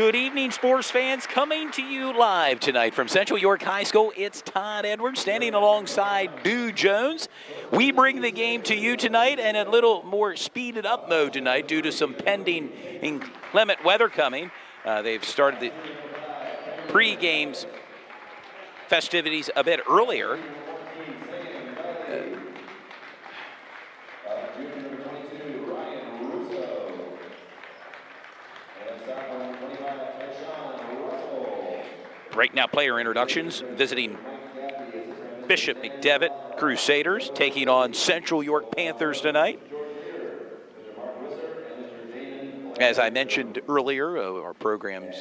Good evening, sports fans. Coming to you live tonight from Central York High School, it's Todd Edwards standing alongside Dew Jones. We bring the game to you tonight in a little more speeded up mode tonight due to some pending inclement weather coming. They've started the pre-games festivities a bit earlier. Right now, player introductions, visiting Bishop McDevitt Crusaders, taking on Central York Panthers tonight. As I mentioned earlier, our programs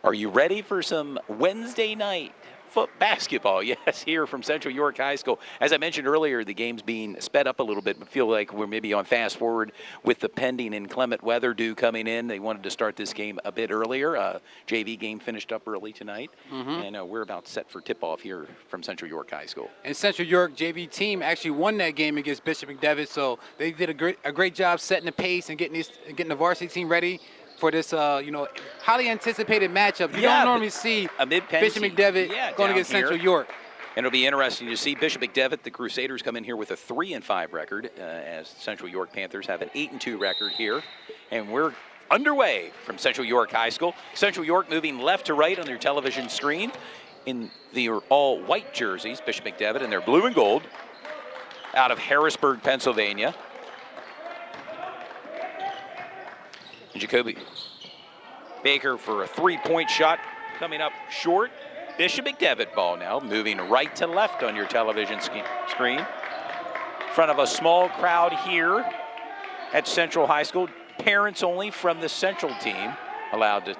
Are you ready for some Wednesday night basketball? Yes, here from Central York High School. As I mentioned earlier, the game's being sped up a little bit. I feel like we're maybe on fast forward with the pending inclement weather due coming in. They wanted to start this game a bit earlier. JV game finished up early tonight, and we're about set for tip-off here from Central York High School. And Central York JV team actually won that game against Bishop McDevitt, so they did a great job setting the pace and getting the varsity team ready for this, highly anticipated matchup. You don't normally see Bishop McDevitt going against Central York. And it'll be interesting to see Bishop McDevitt, the Crusaders, come in here with a 3-5 record, as Central York Panthers have an 8-2 record here. And we're underway from Central York High School. Central York moving left to right on their television screen in the all-white jerseys. Bishop McDevitt in their blue and gold out of Harrisburg, Pennsylvania. Jacoby Baker for a three-point shot coming up short. Bishop McDevitt ball now moving right to left on your television screen. In front of a small crowd here at Central High School. Parents only from the Central team allowed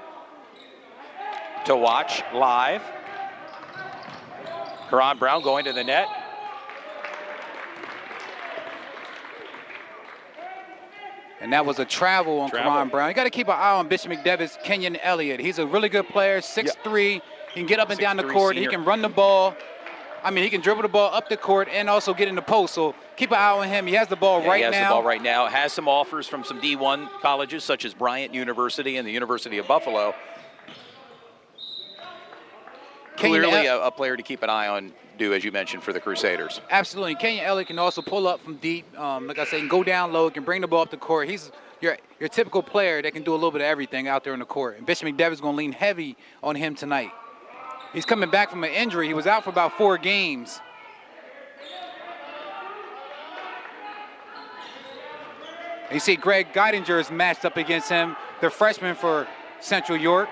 to watch live. Karan Brown going to the net. And that was a travel on Karan Brown. You got to keep an eye on Bishop McDevitt's Kenyon Elliott. He's a really good player, 6'3". He can get up and down the court. Senior. He can run the ball. I mean, he can dribble the ball up the court and also get in the post. So keep an eye on him. He has the ball right now. He has the ball right now. Has some offers from some D1 colleges such as Bryant University and the University of Buffalo. Clearly a player to keep an eye on, as you mentioned, for the Crusaders. Absolutely. Kenyon Elliott can also pull up from deep. Like I said, can go down low, can bring the ball up the court. He's your typical player that can do a little bit of everything out there in the court. And Bishop McDevitt's going to lean heavy on him tonight. He's coming back from an injury. He was out for about 4 games. And you see Greg Geidinger is matched up against him, the freshman for Central York.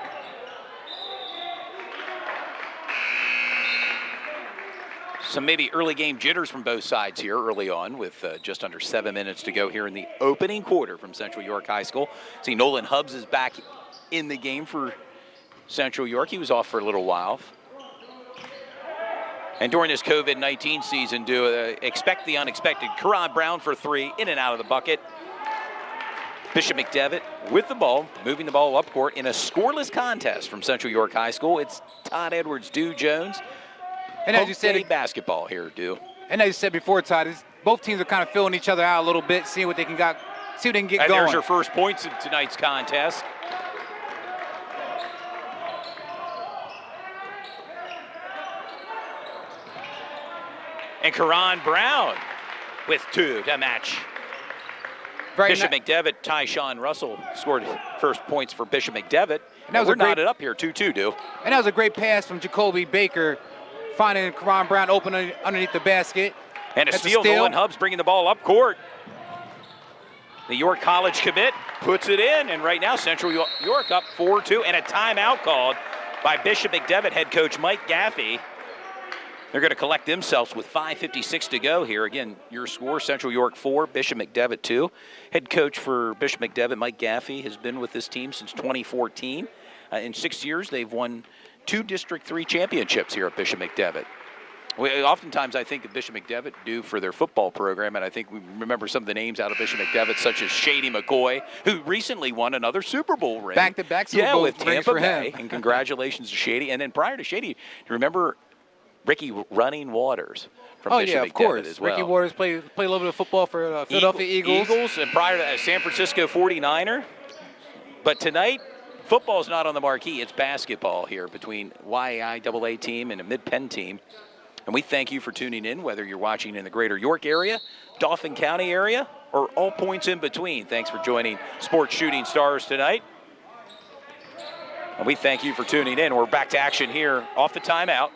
Some maybe early game jitters from both sides here early on with just under 7 minutes to go here in the opening quarter from Central York High School. See, Nolan Hubbs is back in the game for Central York. He was off for a little while. And during this COVID-19 season, expect the unexpected. Karan Brown for 3, in and out of the bucket. Bishop McDevitt with the ball, moving the ball up court in a scoreless contest from Central York High School. It's Todd Edwards, Dew Jones. And as you said, basketball here, Dew. And as you said before, Todd, both teams are kind of filling each other out a little bit, seeing what they can get going. There's your first points in tonight's contest. And Karan Brown with 2 to match. Bishop McDevitt, Tyshawn Russell scored first points for Bishop McDevitt. And we're knotted up here, 2-2, Dew. And that was a great pass from Jacoby Baker, finding Karan Brown open underneath the basket. And a steal. Nolan Hubbs bringing the ball up court. The York College commit puts it in, and right now Central York up 4-2, and a timeout called by Bishop McDevitt head coach Mike Gaffey. They're going to collect themselves with 5:56 to go here. Again, your score, Central York 4, Bishop McDevitt 2. Head coach for Bishop McDevitt, Mike Gaffey, has been with this team since 2014. In 6 years, they've won 2 District 3 championships here at Bishop McDevitt. Oftentimes, I think of Bishop McDevitt do for their football program, and I think we remember some of the names out of Bishop McDevitt, such as Shady McCoy, who recently won another Super Bowl ring. Back-to-back Super Bowl with rings Tampa for Bay. him. And congratulations to Shady. And then prior to Shady, remember Ricky Running Waters from Bishop McDevitt of course. as well. Ricky Waters played a little bit of football for Philadelphia Eagles. And prior to that, San Francisco 49er. But tonight, football's not on the marquee. It's basketball here between YAIAA team and a Mid-Penn team. And we thank you for tuning in, whether you're watching in the greater York area, Dauphin County area, or all points in between. Thanks for joining Sports Shooting Stars tonight. And we thank you for tuning in. We're back to action here off the timeout.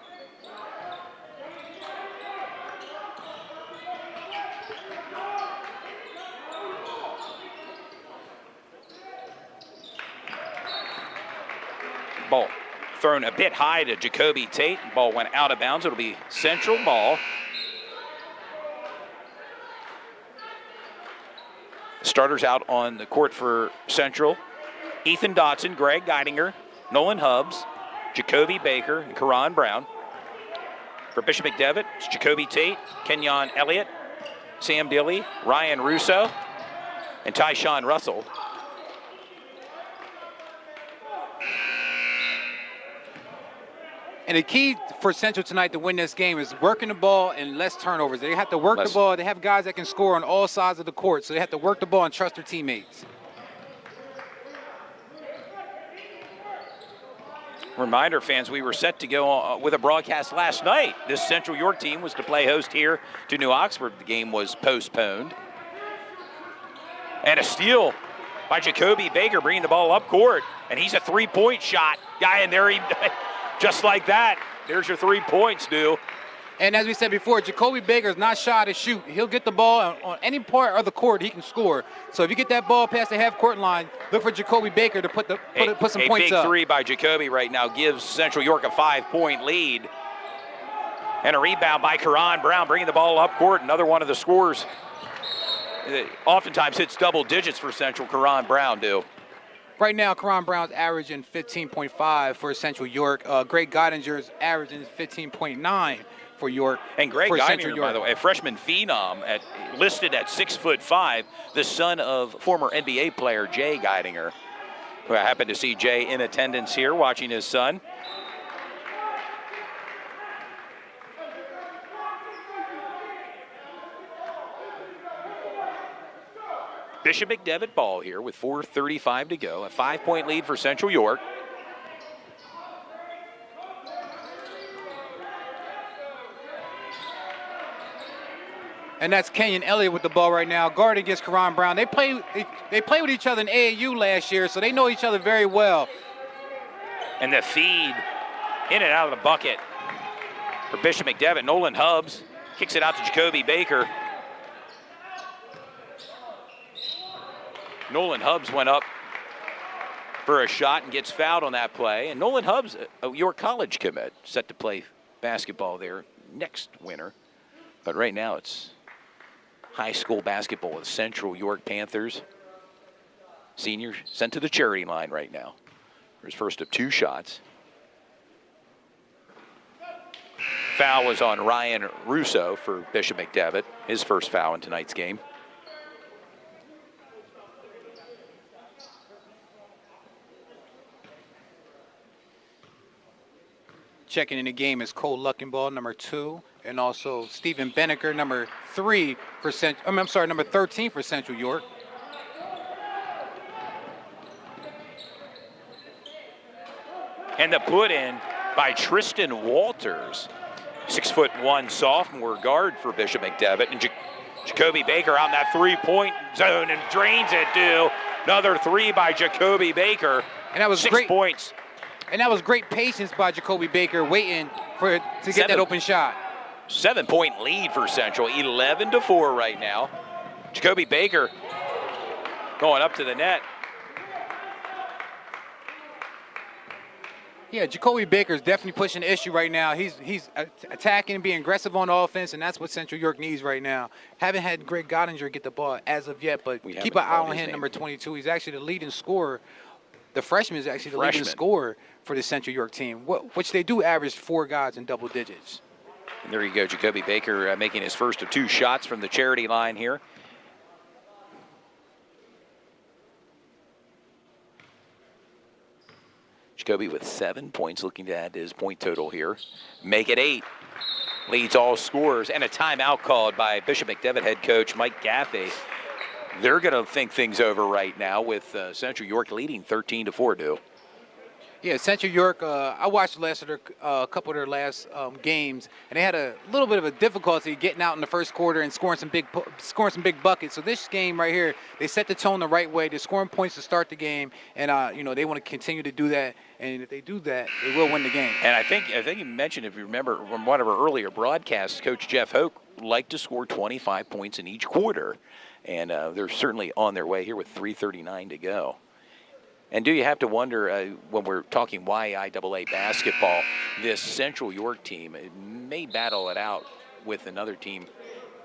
Ball thrown a bit high to Jacoby Tate. Ball went out of bounds. It'll be Central ball. Starters out on the court for Central. Ethan Dotson, Greg Geidinger, Nolan Hubbs, Jacoby Baker, and Karan Brown. For Bishop McDevitt, it's Jacoby Tate, Kenyon Elliott, Sam Dilly, Ryan Russo, and Tyshawn Russell. And the key for Central tonight to win this game is working the ball and less turnovers. They have to work the ball. They have guys that can score on all sides of the court, so they have to work the ball and trust their teammates. Reminder, fans, we were set to go with a broadcast last night. This Central York team was to play host here to New Oxford. The game was postponed. And a steal by Jacoby Baker, bringing the ball up court. And he's a three-point shot. Guy in there, just like that. There's your 3 points, Stu. And as we said before, Jacoby Baker is not shy to shoot. He'll get the ball on any part of the court. He can score. So if you get that ball past the half-court line, look for Jacoby Baker to put some points up. A big three by Jacoby right now gives Central York a 5-point lead. And a rebound by Karan Brown, bringing the ball up court. Another one of the scorers. Oftentimes hits double digits for Central. Karan Brown do. Right now, Karan Brown's averaging 15.5 for Central York. Greg Geidinger's averaging 15.9 for York. And Greg Geidinger, by the way, a freshman phenom, listed at 6'5", the son of former NBA player Jay Geidinger. Who I happen to see Jay in attendance here, watching his son. Bishop McDevitt ball here with 4:35 to go. A 5-point lead for Central York. And that's Kenyon Elliott with the ball right now, guard against Karan Brown. They played with each other in AAU last year, so they know each other very well. And the feed in and out of the bucket for Bishop McDevitt. Nolan Hubbs kicks it out to Jacoby Baker. Nolan Hubbs went up for a shot and gets fouled on that play. And Nolan Hubbs, a York College commit, set to play basketball there next winter. But right now it's high school basketball with Central York Panthers. Senior sent to the charity line right now for his first of 2 shots. Foul was on Ryan Russo for Bishop McDevitt, his first foul in tonight's game. Checking in the game is Cole Luckenball, number 2, and also Stephen Benneker, number 3 for number 13 for Central York. And the put in by Tristan Walters, 6'1" sophomore guard for Bishop McDevitt. And Jacoby Baker out in that 3-point zone and drains it, too. Another 3 by Jacoby Baker. And that was 6 points. And that was great patience by Jacoby Baker, waiting to get that open shot. 7-point lead for Central, 11-4 right now. Jacoby Baker going up to the net. Yeah, Jacoby Baker's definitely pushing the issue right now. He's attacking, being aggressive on offense, and that's what Central York needs right now. Haven't had Greg Gottinger get the ball as of yet, but keep an eye on him, number 22. He's actually the leading scorer. The freshman is actually the leading scorer for the Central York team, which they do average 4 guys in double digits. And there you go, Jacoby Baker making his first of 2 shots from the charity line here. Jacoby with 7 points, looking to add to his point total here. Make it 8. Leads all scorers, and a timeout called by Bishop McDevitt head coach Mike Gaffey. They're going to think things over right now with Central York leading 13-4. Yeah, Central York, I watched a couple of their last games, and they had a little bit of a difficulty getting out in the first quarter and scoring some big buckets. So this game right here, they set the tone the right way. They're scoring points to start the game, and they want to continue to do that. And if they do that, they will win the game. And I think you mentioned, if you remember from one of our earlier broadcasts, Coach Jeff Hoke liked to score 25 points in each quarter, and they're certainly on their way here with 3:39 to go. And do you have to wonder, when we're talking YIAA basketball, this Central York team may battle it out with another team,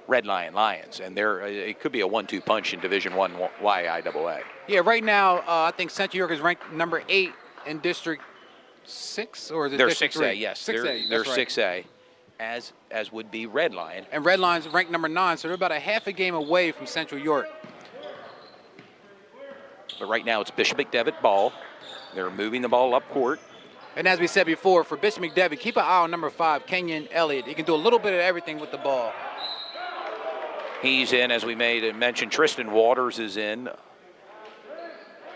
Red Lion Lions, and it could be a 1-2 punch in Division I YIAA. Yeah, right now I think Central York is ranked number 8 in District 6, or is it they're District 6A, 3? yes. 6A, they're right. 6A, as would be Red Lion. And Red Lion's ranked number 9, so they're about a half a game away from Central York. But right now it's Bishop McDevitt ball. They're moving the ball up court. And as we said before, for Bishop McDevitt, keep an eye on number 5, Kenyon Elliott. He can do a little bit of everything with the ball. He's in, as we mentioned. Tristan Waters is in,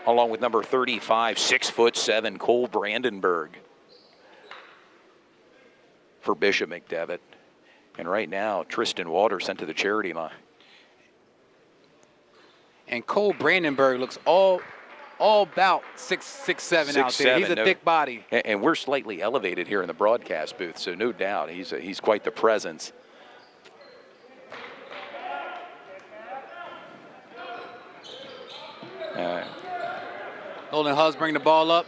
along with number 35, 6'7", Cole Brandenburg for Bishop McDevitt. And right now, Tristan Waters sent to the charity line. And Cole Brandenburg looks all about 6'7" out there. He's a thick body. And we're slightly elevated here in the broadcast booth, so no doubt he's quite the presence. Nolan Hubs bring the ball up.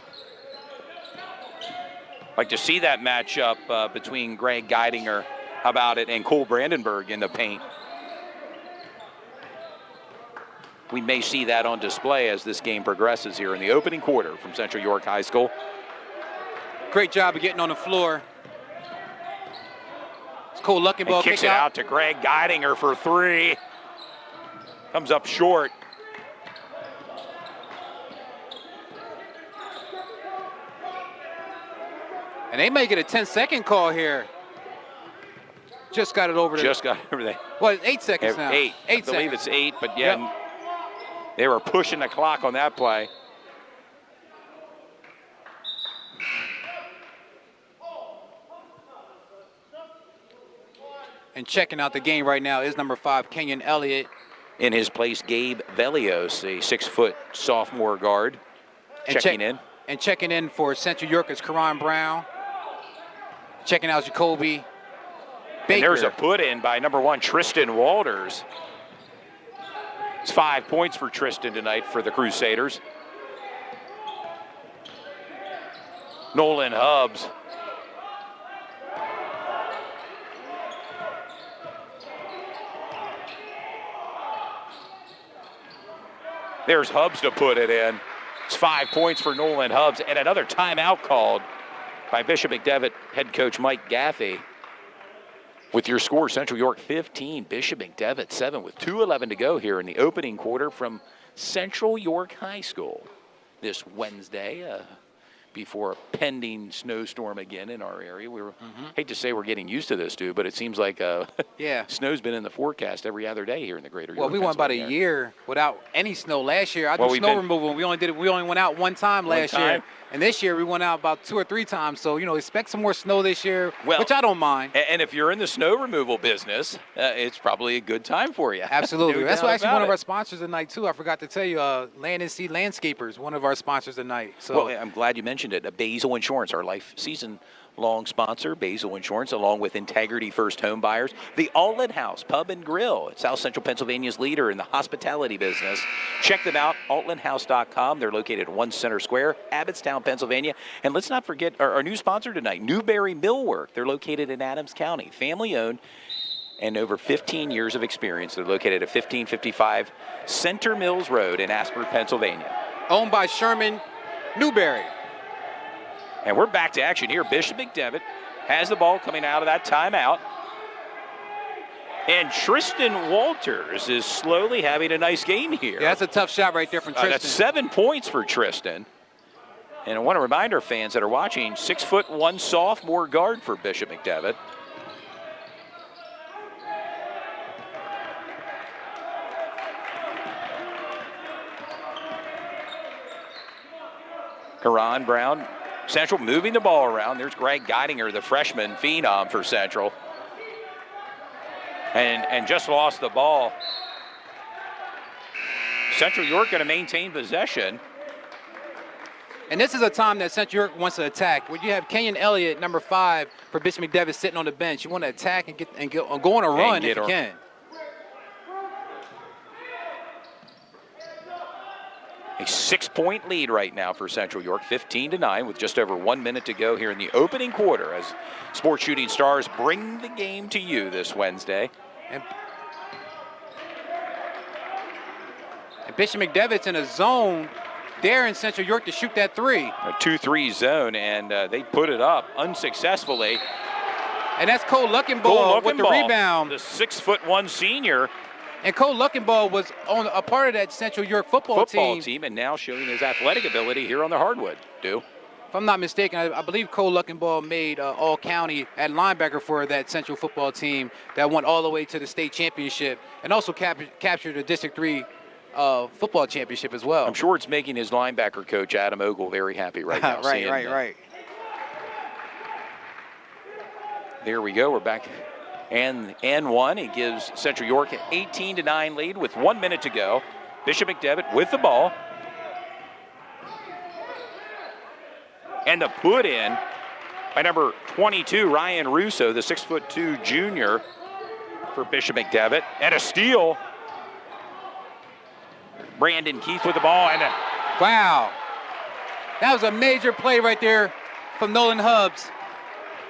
Like to see that matchup between Greg Geidinger, how about it, and Cole Brandenburg in the paint. We may see that on display as this game progresses here in the opening quarter from Central York High School. Great job of getting on the floor. It's Cole Luckenball. Kicks it out to Greg Geidinger for 3. Comes up short. And they may get a 10-second call here. Just got it over there. Just got it over there. Well, it's 8 seconds now. 8. I believe it's 8, but yeah. Yep. They were pushing the clock on that play. And checking out the game right now is number 5, Kenyon Elliott. In his place, Gabe Velios, a 6-foot sophomore guard, checking in. And checking in for Central York is Karan Brown. Checking out Jacoby Baker. And there's a put-in by number 1, Tristan Walters. It's 5 points for Tristan tonight for the Crusaders. Nolan Hubs. There's Hubs to put it in. It's 5 points for Nolan Hubs, and another timeout called by Bishop McDevitt head coach Mike Gaffey. With your score, Central York 15, Bishop McDevitt 7, with 2:11 to go here in the opening quarter from Central York High School this Wednesday before a pending snowstorm again in our area. We hate to say we're getting used to this, dude, but it seems like snow's been in the forecast every other day here in the greater York. Well, we went about a year without any snow last year. I do snow removal. We only went out one time last year. And this year we went out about 2 or 3 times. So, expect some more snow this year, which I don't mind. And if you're in the snow removal business, it's probably a good time for you. Absolutely. That's actually one of our sponsors tonight, too. I forgot to tell you, Land and Sea Landscapers, one of our sponsors tonight. So, well, I'm glad you mentioned it. Basil Insurance, our life season long sponsor, Basil Insurance, along with Integrity First Home Buyers. The Outlet House Pub and Grill, South Central Pennsylvania's leader in the hospitality business. Check them out, outlethouse.com. They're located at 1 Center Square, Abbottstown, Pennsylvania. And let's not forget our new sponsor tonight, Newberry Millwork. They're located in Adams County, family-owned and over 15 years of experience. They're located at 1555 Center Mills Road in Asper, Pennsylvania. Owned by Sherman Newberry. And we're back to action here. Bishop McDevitt has the ball coming out of that timeout. And Tristan Walters is slowly having a nice game here. Yeah, that's a tough shot right there from Tristan. That's 7 points for Tristan. And I want to remind our fans that are watching, 6'1" sophomore guard for Bishop McDevitt. Karan Brown, Central moving the ball around. There's Greg Geidinger, the freshman phenom for Central. And just lost the ball. Central York going to maintain possession. And this is a time that Central York wants to attack. When you have Kenyon Elliott, number 5, for Bishop McDevitt sitting on the bench, you want to attack and go on a run if you can. A 6-point lead right now for Central York, 15-9, with just over 1 minute to go here in the opening quarter as Sports Shooting Stars bring the game to you this Wednesday. And Bishop McDevitt's in a zone there in Central York to shoot that 3. A 2-3 zone, and they put it up unsuccessfully. And that's Cole Luckenball with the rebound. The 6'1" senior. And Cole Luckenball was on a part of that Central York football team. And now showing his athletic ability here on the hardwood. If I'm not mistaken, I believe Cole Luckenball made all-county at linebacker for that Central football team that went all the way to the state championship and also captured the District 3 football championship as well. I'm sure it's making his linebacker coach, Adam Ogle, very happy right now. Right. There we go. We're back. And one. He gives Central York an 18-9 lead with 1 minute to go. Bishop McDevitt with the ball. And the put in by number 22, Ryan Russo, the 6'2" junior for Bishop McDevitt. And a steal. Brandon Keith with the ball. Wow. That was a major play right there from Nolan Hubbs.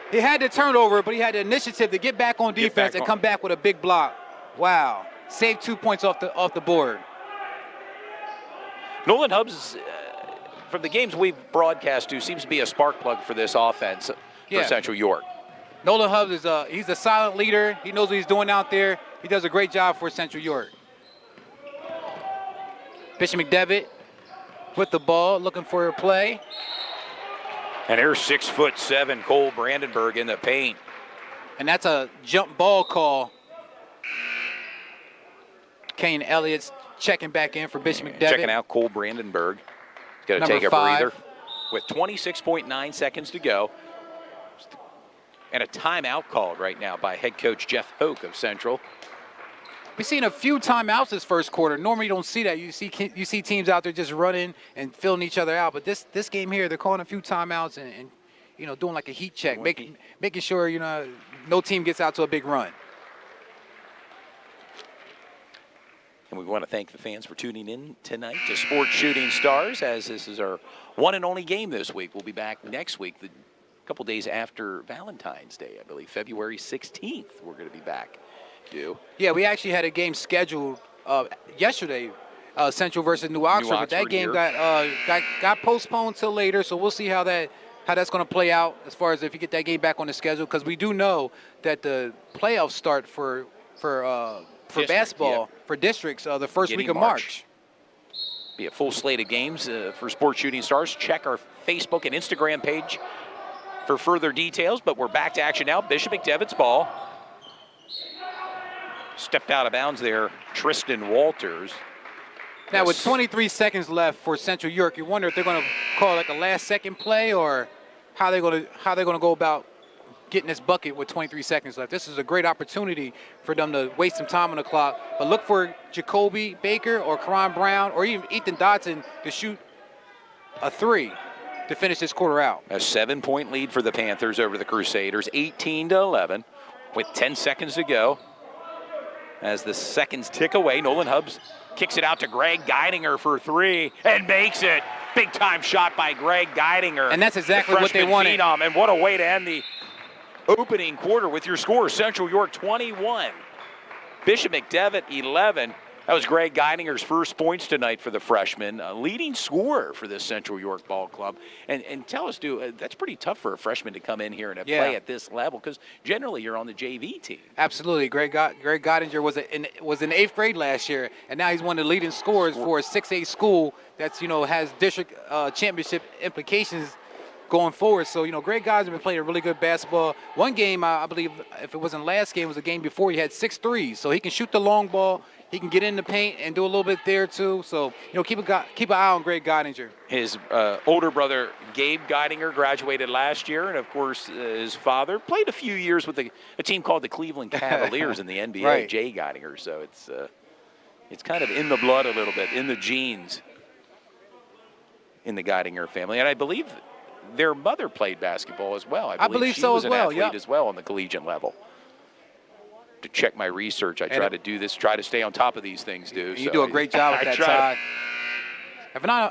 He had the turnover, but he had the initiative to get back on defense and come back with a big block. Wow. Saved 2 points off the board. Nolan Hubbs, from the games we've broadcast to, seems to be a spark plug for this offense for Central York. Nolan Hubbs he's a silent leader. He knows what he's doing out there. He does a great job for Central York. Bishop McDevitt with the ball, looking for a play. And there's 6'7" Cole Brandenburg in the paint. And that's a jump ball call. Kane Elliott's checking back in for Bishop McDevitt. Checking out Cole Brandenburg. He's going to take a breather with 26.9 seconds to go. And a timeout called right now by head coach Jeff Hoke of Central. We've seen a few timeouts this first quarter. Normally you don't see that. You see teams out there just running and filling each other out. But this game here, they're calling a few timeouts and doing like a heat check, making sure no team gets out to a big run. And we want to thank the fans for tuning in tonight to Sports Shooting Stars, as this is our one and only game this week. We'll be back next week, a couple days after Valentine's Day, I believe, February 16th. We're going to be back. Yeah, we actually had a game scheduled yesterday, Central versus New Oxford, but that game got postponed till later. So we'll see how that's going to play out as far as if you get that game back on the schedule, because we do know that the playoffs start for basketball for districts the first week of March. Be a full slate of games for Sports Shooting Stars. Check our Facebook and Instagram page for further details. But we're back to action now. Bishop McDevitt's ball. Stepped out of bounds there, Tristan Walters. Now with 23 seconds left for Central York, you wonder if they're going to call like a last-second play or how they're going to go about getting this bucket with 23 seconds left. This is a great opportunity for them to waste some time on the clock. But look for Jacoby Baker or Karan Brown or even Ethan Dodson to shoot a 3. to finish this quarter out. A 7-point lead for the Panthers over the Crusaders, 18-11, with 10 seconds to go. As the seconds tick away, Nolan Hubbs kicks it out to Greg Geidinger for 3 and makes it. Big-time shot by Greg Geidinger. And that's exactly what they wanted. Phenom. And what a way to end the opening quarter with your score. Central York 21, Bishop McDevitt 11. That was Greg Geidinger's first points tonight for the freshman, leading scorer for this Central York ball club. And tell us, that's pretty tough for a freshman to come in here and play at this level, because generally you're on the JV team. Absolutely. Greg Geidinger was in 8th grade last year, and now he's one of the leading scorers for a 6A school that's, has district championship implications going forward. So, Greg Geidinger been playing really good basketball. One game, I believe, if it wasn't last game, it was the game before, he had 6 threes. So he can shoot the long ball. He can get in the paint and do a little bit there, too. So, keep an eye on Greg Geidinger. His older brother, Gabe Geidinger, graduated last year. And, of course, his father played a few years with a team called the Cleveland Cavaliers in the NBA, right. Jay Geidinger. So it's kind of in the blood a little bit, in the genes in the Geidinger family. And I believe their mother played basketball as well. I believe she so was as well. an athlete as well on the collegiate level. To check my research, I try to do this, try to stay on top of these things, dude. You do a great job with that, Todd.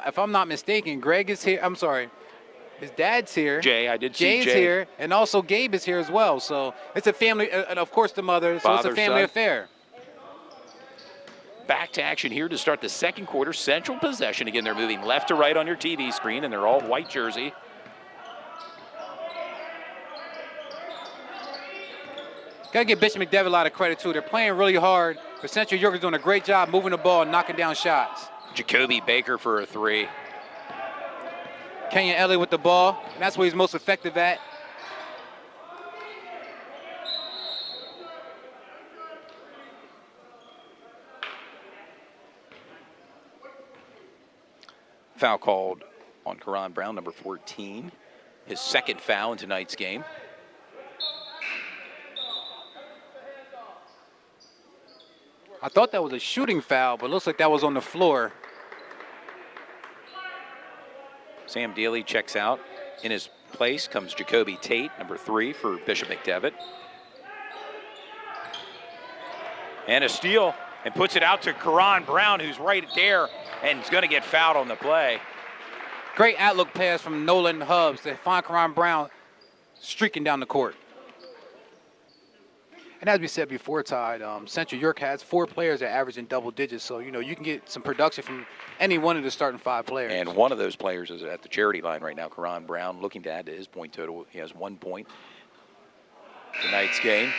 If I'm not mistaken, Greg is here. I'm sorry. His dad's here. Jay, I did see Jay. Jay's here, and also Gabe is here as well. So it's a family, and of course the mother. So it's a family affair. Back to action here to start the second quarter. Central possession. Again, they're moving left to right on your TV screen, and they're all white jersey. Got to give Bishop McDevitt a lot of credit, too. They're playing really hard, but Central York is doing a great job moving the ball and knocking down shots. Jacoby Baker for a 3. Kenyon Elliott with the ball, and that's what he's most effective at. Foul called on Karan Brown, number 14. His second foul in tonight's game. I thought that was a shooting foul, but it looks like that was on the floor. Sam Daly checks out. In his place comes Jacoby Tate, number 3 for Bishop McDevitt. And a steal, and puts it out to Karan Brown, who's right there, and is going to get fouled on the play. Great outlook pass from Nolan Hubbs to find Karan Brown streaking down the court. And as we said before, Todd, Central York has 4 players that average in double digits. So, you can get some production from any one of the starting 5 players. And one of those players is at the charity line right now, Karan Brown, looking to add to his point total. He has 1 point tonight's game.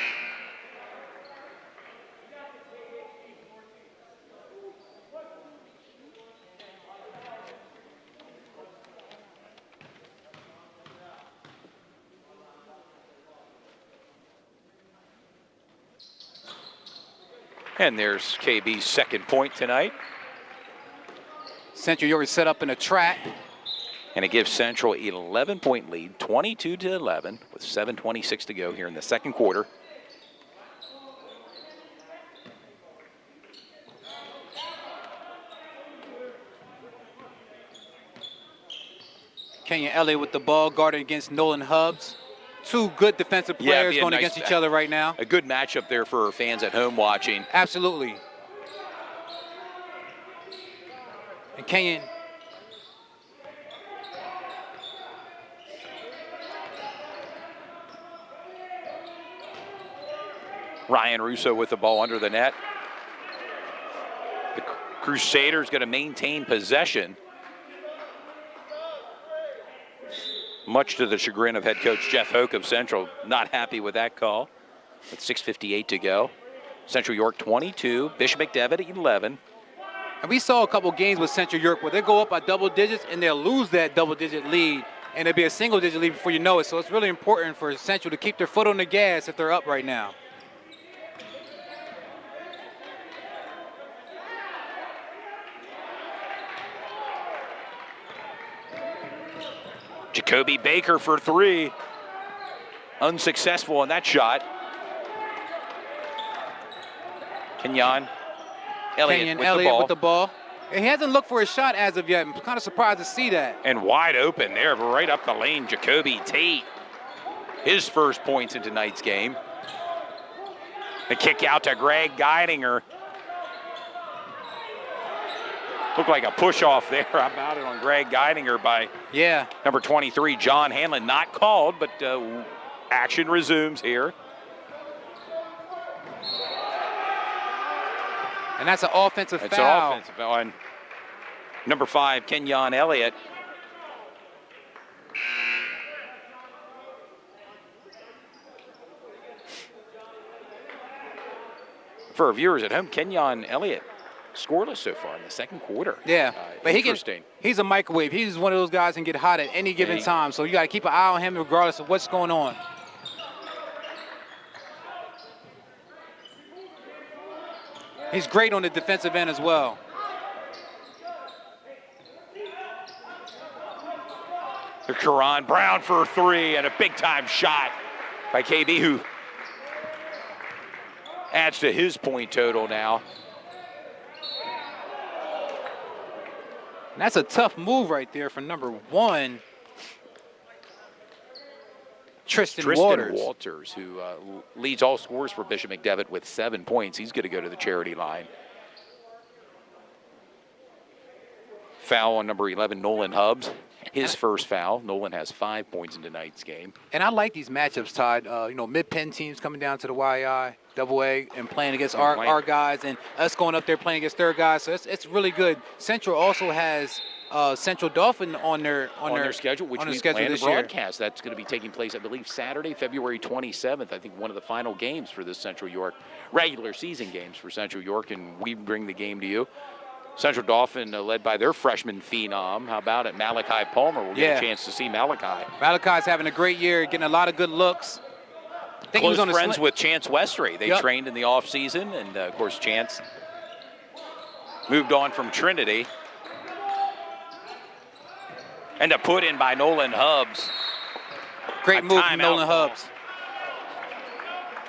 And there's KB's second point tonight. Central York is set up in a trap. And it gives Central 11-point lead, 22-11, with 7:26 to go here in the second quarter. Kenyon Elliott with the ball, guarded against Nolan Hubbs. 2 good defensive players going against each other right now. A good matchup there for fans at home watching. Absolutely. And Kenyon. Ryan Russo with the ball under the net. The Crusaders going to maintain possession, much to the chagrin of head coach Jeff Hoke of Central. Not happy with that call. With 6:58 to go. Central York 22, Bishop McDevitt 11. And we saw a couple games with Central York where they go up by double digits and they'll lose that double-digit lead, and it'll be a single-digit lead before you know it. So it's really important for Central to keep their foot on the gas if they're up right now. Jacoby Baker for 3. Unsuccessful on that shot. Kenyon Elliott with the ball. And he hasn't looked for a shot as of yet. I'm kind of surprised to see that. And wide open there, right up the lane, Jacoby Tate. His first points in tonight's game. The kick out to Greg Geidinger. Looked like a push-off there. How about it on Greg Geidinger by number 23, John Hanlon. Not called, but action resumes here. And that's an offensive foul. It's an offensive foul on number 5, Kenyon Elliott. For our viewers at home, Kenyon Elliott scoreless so far in the second quarter. Yeah, but he's a microwave. He's one of those guys who can get hot at any given time. So you got to keep an eye on him regardless of what's going on. He's great on the defensive end as well. Karan Brown for 3 and a big-time shot by KB, who adds to his point total now. And that's a tough move right there for number 1, Tristan Walters, who leads all scorers for Bishop McDevitt with 7 points. He's going to go to the charity line. Foul on number 11, Nolan Hubbs. His first foul. Nolan has 5 points in tonight's game. And I like these matchups, Todd. Mid-pen teams coming down to the YI, AA, and playing against our guys, and us going up there playing against their guys. So it's really good. Central also has Central Dauphin on their schedule, which we plan to broadcast. That's going to be taking place, I believe, Saturday, February 27th. I think one of the final games for this Central York, regular season games for Central York, and we bring the game to you. Central Dauphin led by their freshman phenom. How about it? Malachi Palmer. We'll get a chance to see Malachi. Malachi's having a great year, getting a lot of good looks. Close friends with Chance Westray. They trained in the offseason, and, of course, Chance moved on from Trinity. And a put in by Nolan Hubbs. Great move from Nolan Hubbs.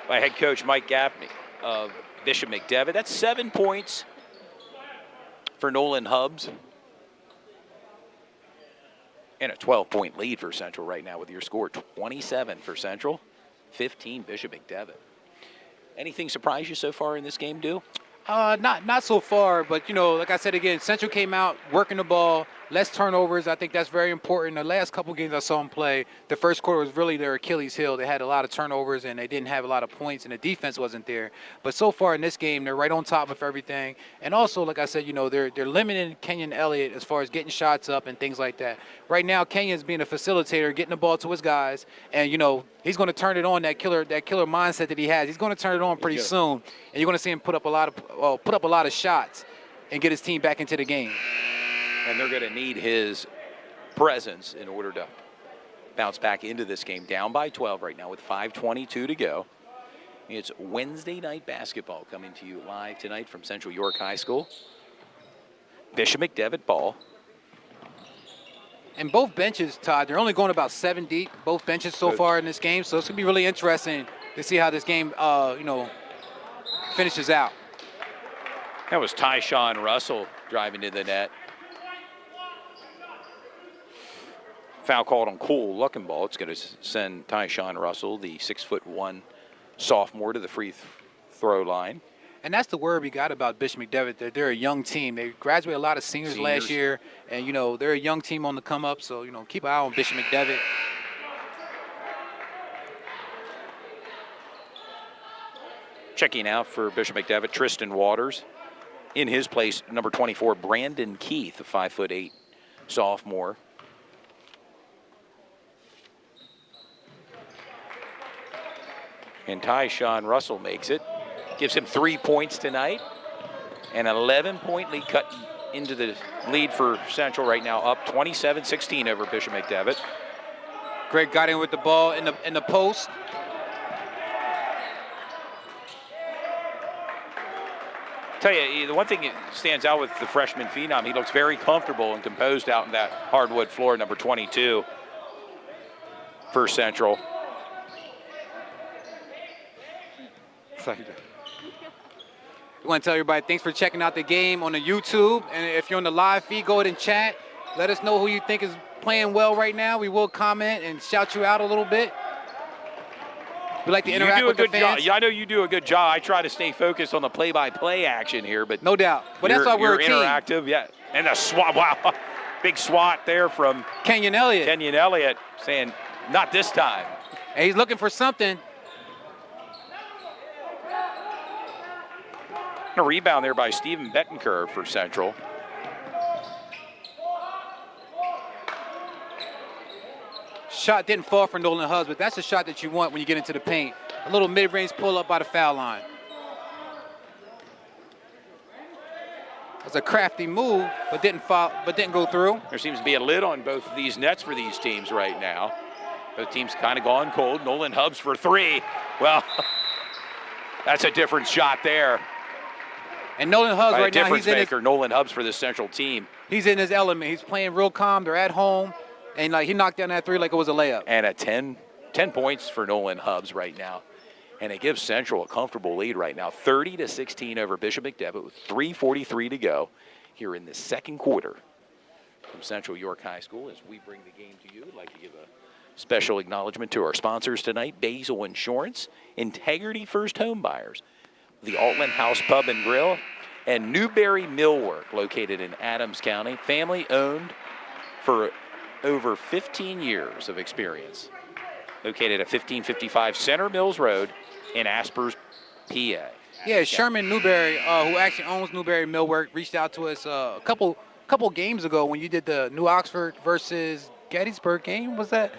By head coach Mike Gaffney of Bishop McDevitt. That's 7 points for Nolan Hubbs. And a 12-point lead for Central right now with your score. 27 for Central, 15 Bishop McDevitt. Anything surprise you so far in this game, Du? Not so far, but, like I said again, Central came out working the ball, less turnovers. I think that's very important. The last couple games I saw them play, the first quarter was really their Achilles heel. They had a lot of turnovers, and they didn't have a lot of points, and the defense wasn't there. But so far in this game, they're right on top of everything. And also, like I said, they're limiting Kenyon Elliott as far as getting shots up and things like that. Right now, Kenyon's being a facilitator, getting the ball to his guys, and, he's going to turn it on, that killer mindset that he has. He's going to turn it on pretty soon, and you're going to see him put up a lot of shots and get his team back into the game. And they're going to need his presence in order to bounce back into this game. Down by 12 right now with 5:22 to go. It's Wednesday night basketball coming to you live tonight from Central York High School. Bishop McDevitt ball. And both benches, Todd, they're only going about 7 deep, both benches so far in this game. So it's going to be really interesting to see how this game, finishes out. That was Tyshawn Russell driving to the net. Foul called on Cole Luckenball. It's going to send Tyshawn Russell, the 6'1" sophomore, to the free throw line. And that's the word we got about Bishop McDevitt. They're a young team. They graduated a lot of seniors last year, and, they're a young team on the come up. So, keep an eye on Bishop McDevitt. Checking out for Bishop McDevitt, Tristan Waters. In his place, number 24, Brandon Keith, a 5'8" sophomore. And Tyshawn Russell makes it. Gives him 3 points tonight. An 11-point lead cut into the lead for Central right now, up 27-16 over Bishop McDevitt. Greg got in with the ball in the post. Tell you, the one thing that stands out with the freshman phenom, he looks very comfortable and composed out in that hardwood floor, number 22 for Central. We want to tell everybody thanks for checking out the game on the YouTube. And if you're on the live feed, go ahead and chat. Let us know who you think is playing well right now. We will comment and shout you out a little bit. We like to interact with the fans. Yeah, I know you do a good job. I try to stay focused on the play-by-play action here, but no doubt. But that's why we're a team. Interactive, yeah. And the swat, wow, big swat there from Kenyon Elliott. Kenyon Elliott saying, "Not this time." And he's looking for something. A rebound there by Steven Bettencourt for Central. Shot didn't fall for Nolan Hubbs, but that's a shot that you want when you get into the paint. A little mid-range pull-up by the foul line. That's a crafty move, but didn't go through. There seems to be a lid on both of these nets for these teams right now. Both teams kind of gone cold. Nolan Hubbs for three. Well, that's a different shot there. And Nolan Hubbs right now, he's in his Nolan Hubbs for the Central team. He's in his element. He's playing real calm. They're at home. And he knocked down that three like it was a layup. And a 10 points for Nolan Hubbs right now. And it gives Central a comfortable lead right now. 30-16 over Bishop McDevitt with 3:43 to go here in the second quarter from Central York High School. As we bring the game to you, I'd like to give a special acknowledgement to our sponsors tonight, Basil Insurance, Integrity First Home Buyers, the Altland House Pub and Grill, and Newberry Millwork, located in Adams County, family-owned for over 15 years of experience. Located at 1555 Center Mills Road in Aspers, PA. Yeah, Sherman Newberry, who actually owns Newberry Millwork, reached out to us a couple games ago when you did the New Oxford versus Gettysburg game. Was that?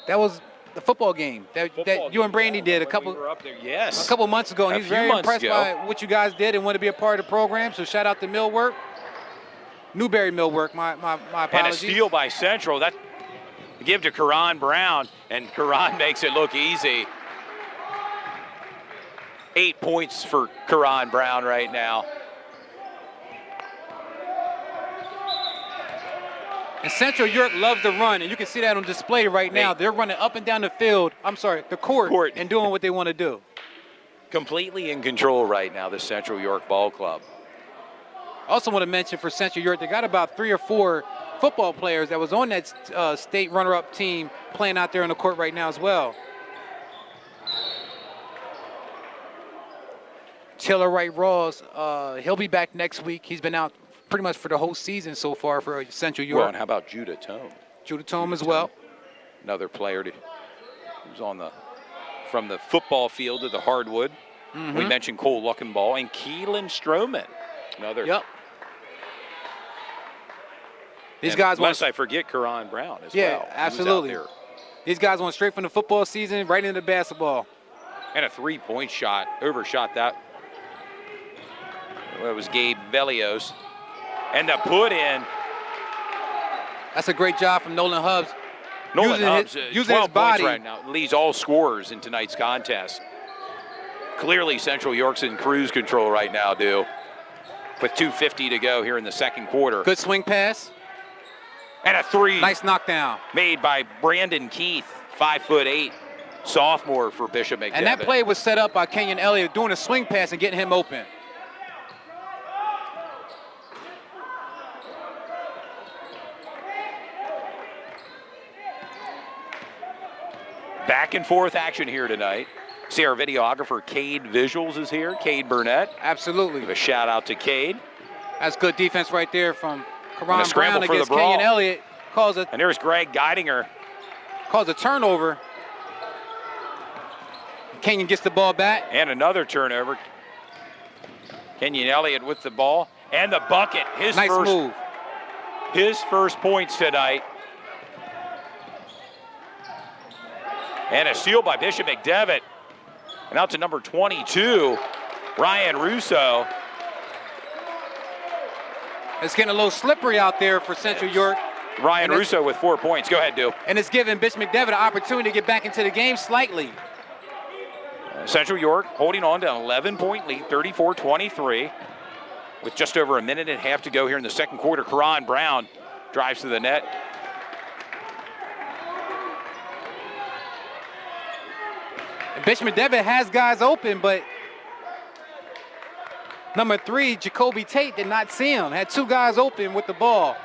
That was the football game that you and Brandy did a couple. We were up there, yes. A couple months ago, and he's very impressed by what you guys did and wanted to be a part of the program. So shout out to Millwork. Newberry Millwork, my apologies. And a steal by Central. That give to Karan Brown, and Karan makes it look easy. 8 points for Karan Brown right now. And Central York loves to run, and you can see that on display right now. They're running up and down the field, the court, and doing what they want to do. Completely in control right now, the Central York Ball Club. I also want to mention for Central York, they got about 3 or 4 football players that was on that state runner-up team playing out there on the court right now as well. Taylor Wright Rawls, he'll be back next week. He's been out pretty much for the whole season so far for Central York. Well, and how about Judah Tome? Judah Tome as well. Another player who's from the football field to the hardwood. We mentioned Cole Luckenball and Keelan Stroman. Another. Yep. These guys unless I forget Karan Brown as well. Yeah, absolutely. These guys went straight from the football season right into basketball. And a three-point shot, overshot that. Well, it was Gabe Velios. And the put in. That's a great job from Nolan Hubbs. Nolan Hubbs, using his body right now, leads all scorers in tonight's contest. Clearly, Central York's in cruise control right now, with 2:50 to go here in the second quarter. Good swing pass. And a three. Nice knockdown. Made by Brandon Keith, 5'8", sophomore for Bishop McDevitt. And that play was set up by Kenyon Elliott doing a swing pass and getting him open. Back and forth action here tonight. See our videographer, Cade Visuals, is here. Cade Burnett. Absolutely. Give a shout out to Cade. That's good defense right there from Karan Brown for against the Kenyon Elliott. And there's Greg guiding her. Calls a turnover. Kenyon gets the ball back. And another turnover. Kenyon Elliott with the ball. And the bucket. Nice move. His first points tonight. And a steal by Bishop McDevitt. And out to number 22, Ryan Russo. It's getting a little slippery out there for Central York. Ryan Russo with 4 points. Go ahead, Du. And it's giving Bishop McDevitt an opportunity to get back into the game slightly. Central York holding on to an 11-point lead, 34-23. With just over a minute and a half to go here in the second quarter, Karan Brown drives to the net. Bishop McDevitt has guys open, but Number 3, Jacoby Tate, did not see him. Had 2 guys open with the ball.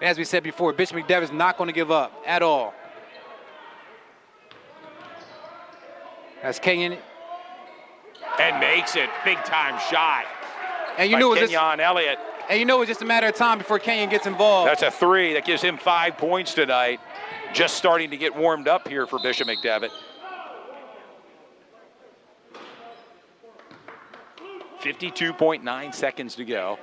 As we said before, Bishop McDevitt is not going to give up at all. That's Kenyon. And makes it. Big time shot. And you knew it was Kenyon Elliott. And you know it was just a matter of time before Kenyon gets involved. That's a 3. That gives him 5 points tonight. Just starting to get warmed up here for Bishop McDevitt. 52.9 seconds to go.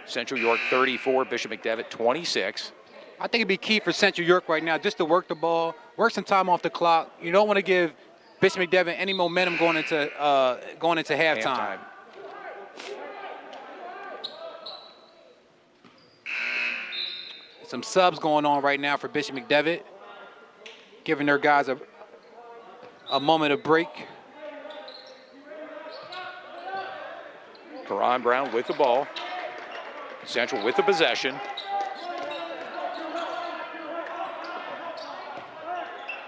Central York 34, Bishop McDevitt 26. I think it'd be key for Central York right now just to work the ball, work some time off the clock. You don't want to give Bishop McDevitt any momentum going into halftime. Some subs going on right now for Bishop McDevitt, giving their guys a moment of break. Karan Brown with the ball. Central with the possession.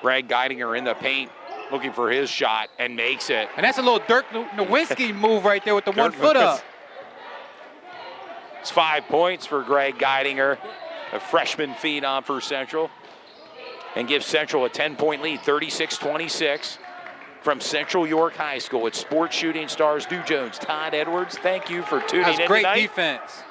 Greg Geidinger in the paint, looking for his shot, and makes it. And that's a little Dirk Nowitzki move right there with the 1 foot up. It's 5 points for Greg Geidinger, a freshman phenom for Central, and gives Central a 10-point lead, 36-26. From Central York High School, it's Sports Shooting Stars, Stu Jones, Todd Edwards. Thank you for tuning in tonight. That's great defense.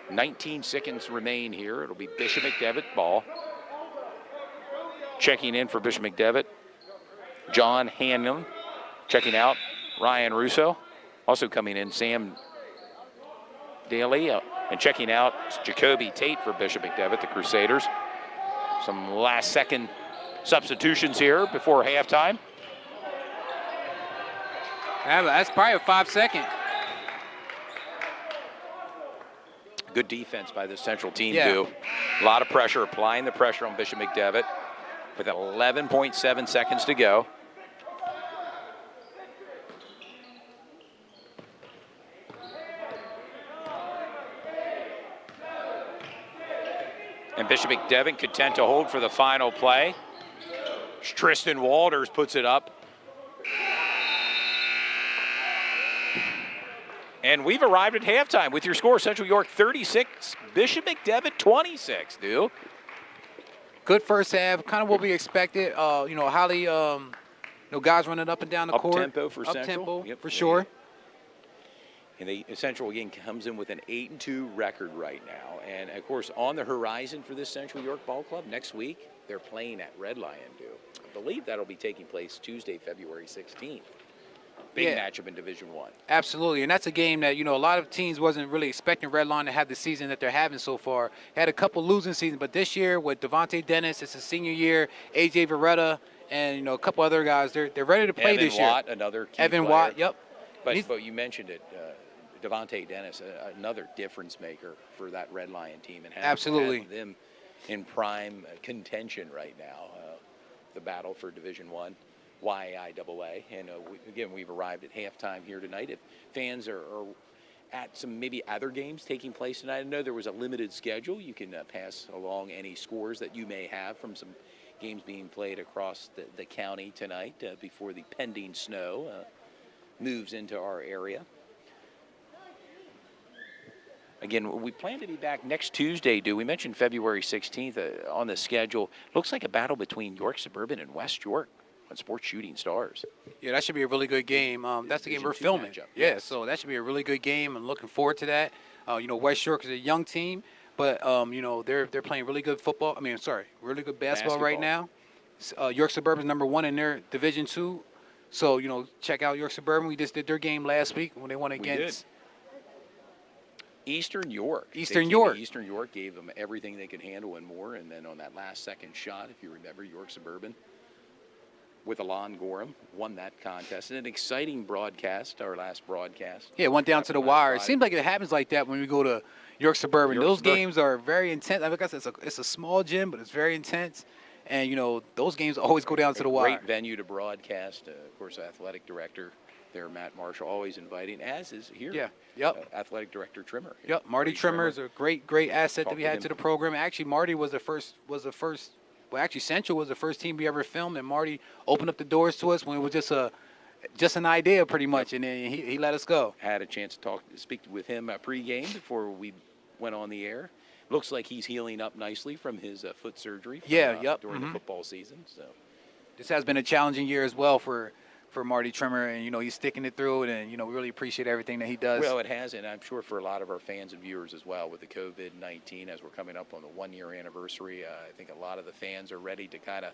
"19 seconds remain here. It'll be Bishop McDevitt ball. Checking in for Bishop McDevitt, John Hanlon. Checking out, Ryan Russo. Also coming in, Sam Daly. And checking out, Jacoby Tate for Bishop McDevitt, the Crusaders. Some last-second substitutions here before halftime. That's probably a 5-second. Good defense by the Central team, too. A lot of pressure, applying the pressure on Bishop McDevitt with 11.7 seconds to go. And Bishop McDevitt content to hold for the final play. Tristan Walters puts it up. And we've arrived at halftime with your score, Central York 36, Bishop McDevitt 26, dude. Good first half, kind of what we expected. Holly, guys running up and down the court. Up-tempo for Central. Up-tempo, yep, for sure. And Central, again, comes in with an 8-2 record right now. And, of course, on the horizon for this Central York Ball Club, next week, they're playing at Red Lion, dude. I believe that'll be taking place Tuesday, February 16th. Big matchup in Division I. Absolutely, and that's a game that, a lot of teams wasn't really expecting Red Lion to have the season that they're having so far. Had a couple losing seasons, but this year with Devontae Dennis, it's his senior year, A.J. Verretta, and, a couple other guys, they're ready to play this year. Evan Watt, another key Evan player. Watt, yep. But you mentioned it, Devontae Dennis, another difference maker for that Red Lion team. And absolutely. Have them in prime contention right now, the battle for Division I. YIAA, and again, we've arrived at halftime here tonight. If fans are at some maybe other games taking place tonight, I know there was a limited schedule. You can pass along any scores that you may have from some games being played across the county tonight before the pending snow moves into our area. Again, we plan to be back next Tuesday, we mentioned February 16th on the schedule. Looks like a battle between York Suburban and West York on Sports Shooting Stars. Yeah, that should be a really good game. That's the game we're filming. Matchup. Yeah, so that should be a really good game. I'm looking forward to that. West York is a young team, but they're playing really good football. Really good basketball right now. York Suburban is number 1 in their Division II. So check out York Suburban. We just did their game last week when they won against Eastern York. Eastern York gave them everything they could handle and more. And then on that last second shot, if you remember, York Suburban with Alon Gorham won that contest. And an exciting broadcast, our last broadcast. Yeah, it went down to the wire. It seems like it happens like that when we go to York Suburban. Those games are very intense. I guess it's a small gym, but it's very intense. And, those games always go down to the wire. Great venue to broadcast. Of course, athletic director there, Matt Marshall, always inviting, as is here. Yeah. Yep. Athletic Director Trimmer. Yep. Marty Trimmer is a great asset that we had to the program. Actually, Marty was the first. Well, actually, Central was the first team we ever filmed, and Marty opened up the doors to us when it was just an idea, pretty much, and then he let us go. Had a chance to speak with him pregame before we went on the air. Looks like he's healing up nicely from his foot surgery. During the football season. So this has been a challenging year as well for Marty Trimmer, and he's sticking it through it, and we really appreciate everything that he does. Well, it has, and I'm sure for a lot of our fans and viewers as well, with the COVID-19, as we're coming up on the 1-year anniversary, I think a lot of the fans are ready to kind of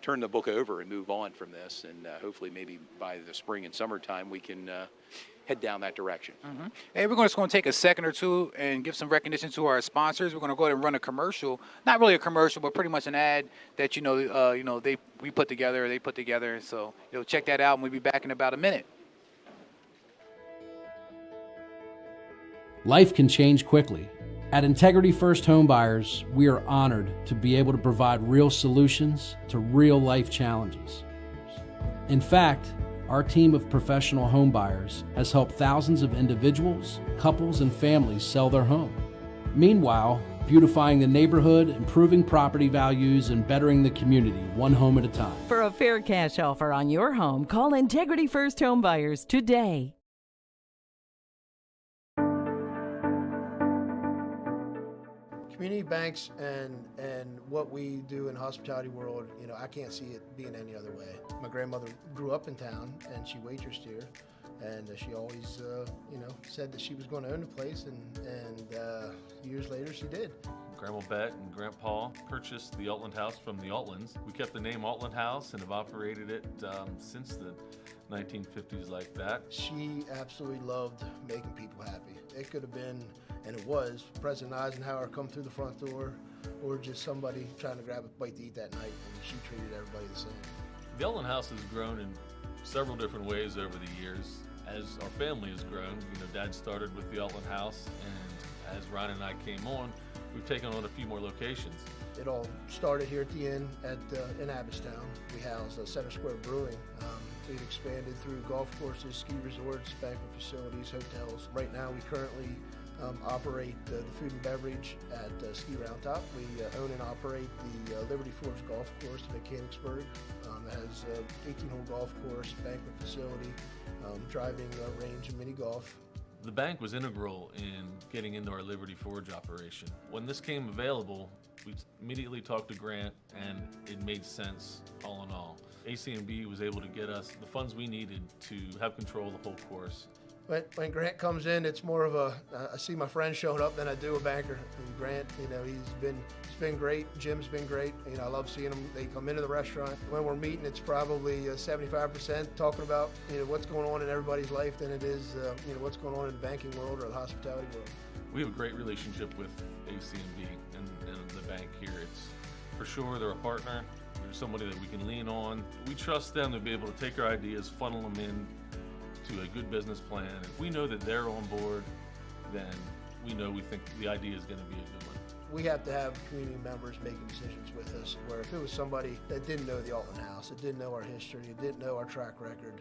turn the book over and move on from this, and hopefully maybe by the spring and summertime we can head down that direction. Hey, we're just going to take a second or two and give some recognition to our sponsors. We're going to go ahead and run a commercial, not really a commercial, but pretty much an ad that they put together. So check that out, and we'll be back in about a minute. Life can change quickly. At Integrity First Home Buyers, we are honored to be able to provide real solutions to real life challenges. In fact, our team of professional home buyers has helped thousands of individuals, couples, and families sell their home. Meanwhile, beautifying the neighborhood, improving property values, and bettering the community one home at a time. For a fair cash offer on your home, call Integrity First Home Buyers today. Community banks and what we do in the hospitality world, I can't see it being any other way. My grandmother grew up in town, and she waitressed here, and she always, said that she was going to own the place, and years later she did. Grandma Bet and Grandpa purchased the Altland House from the Altlands. We kept the name Altland House and have operated it since the 1950s like that. She absolutely loved making people happy. It could have been, and it was, President Eisenhower come through the front door, or just somebody trying to grab a bite to eat that night, and she treated everybody the same. The Altland House has grown in several different ways over the years. As our family has grown, Dad started with the Altland House, and as Ryan and I came on, we've taken on a few more locations. It all started here at the inn in Abbottstown. We housed Center Square Brewing. We've expanded through golf courses, ski resorts, banquet facilities, hotels. Right now, we currently operate the food and beverage at Ski Round Top. We own and operate the Liberty Forge Golf Course in Mechanicsburg. It has an 18-hole golf course, banquet facility, driving range, and mini golf. The bank was integral in getting into our Liberty Forge operation. When this came available, we immediately talked to Grant, and it made sense all in all. ACMB was able to get us the funds we needed to have control of the whole course. When Grant comes in, it's more of I see my friend showing up than I do a banker. And Grant, he's been great. Jim's been great. I love seeing them. They come into the restaurant. When we're meeting, it's probably 75% talking about what's going on in everybody's life than it is what's going on in the banking world or the hospitality world. We have a great relationship with ACMB and the bank here. It's for sure they're a partner. They're somebody that we can lean on. We trust them to be able to take our ideas, funnel them in to a good business plan. If we know that they're on board, then we think the idea is going to be a good one. We have to have community members making decisions with us, where if it was somebody that didn't know the Altland House, that didn't know our history, that didn't know our track record,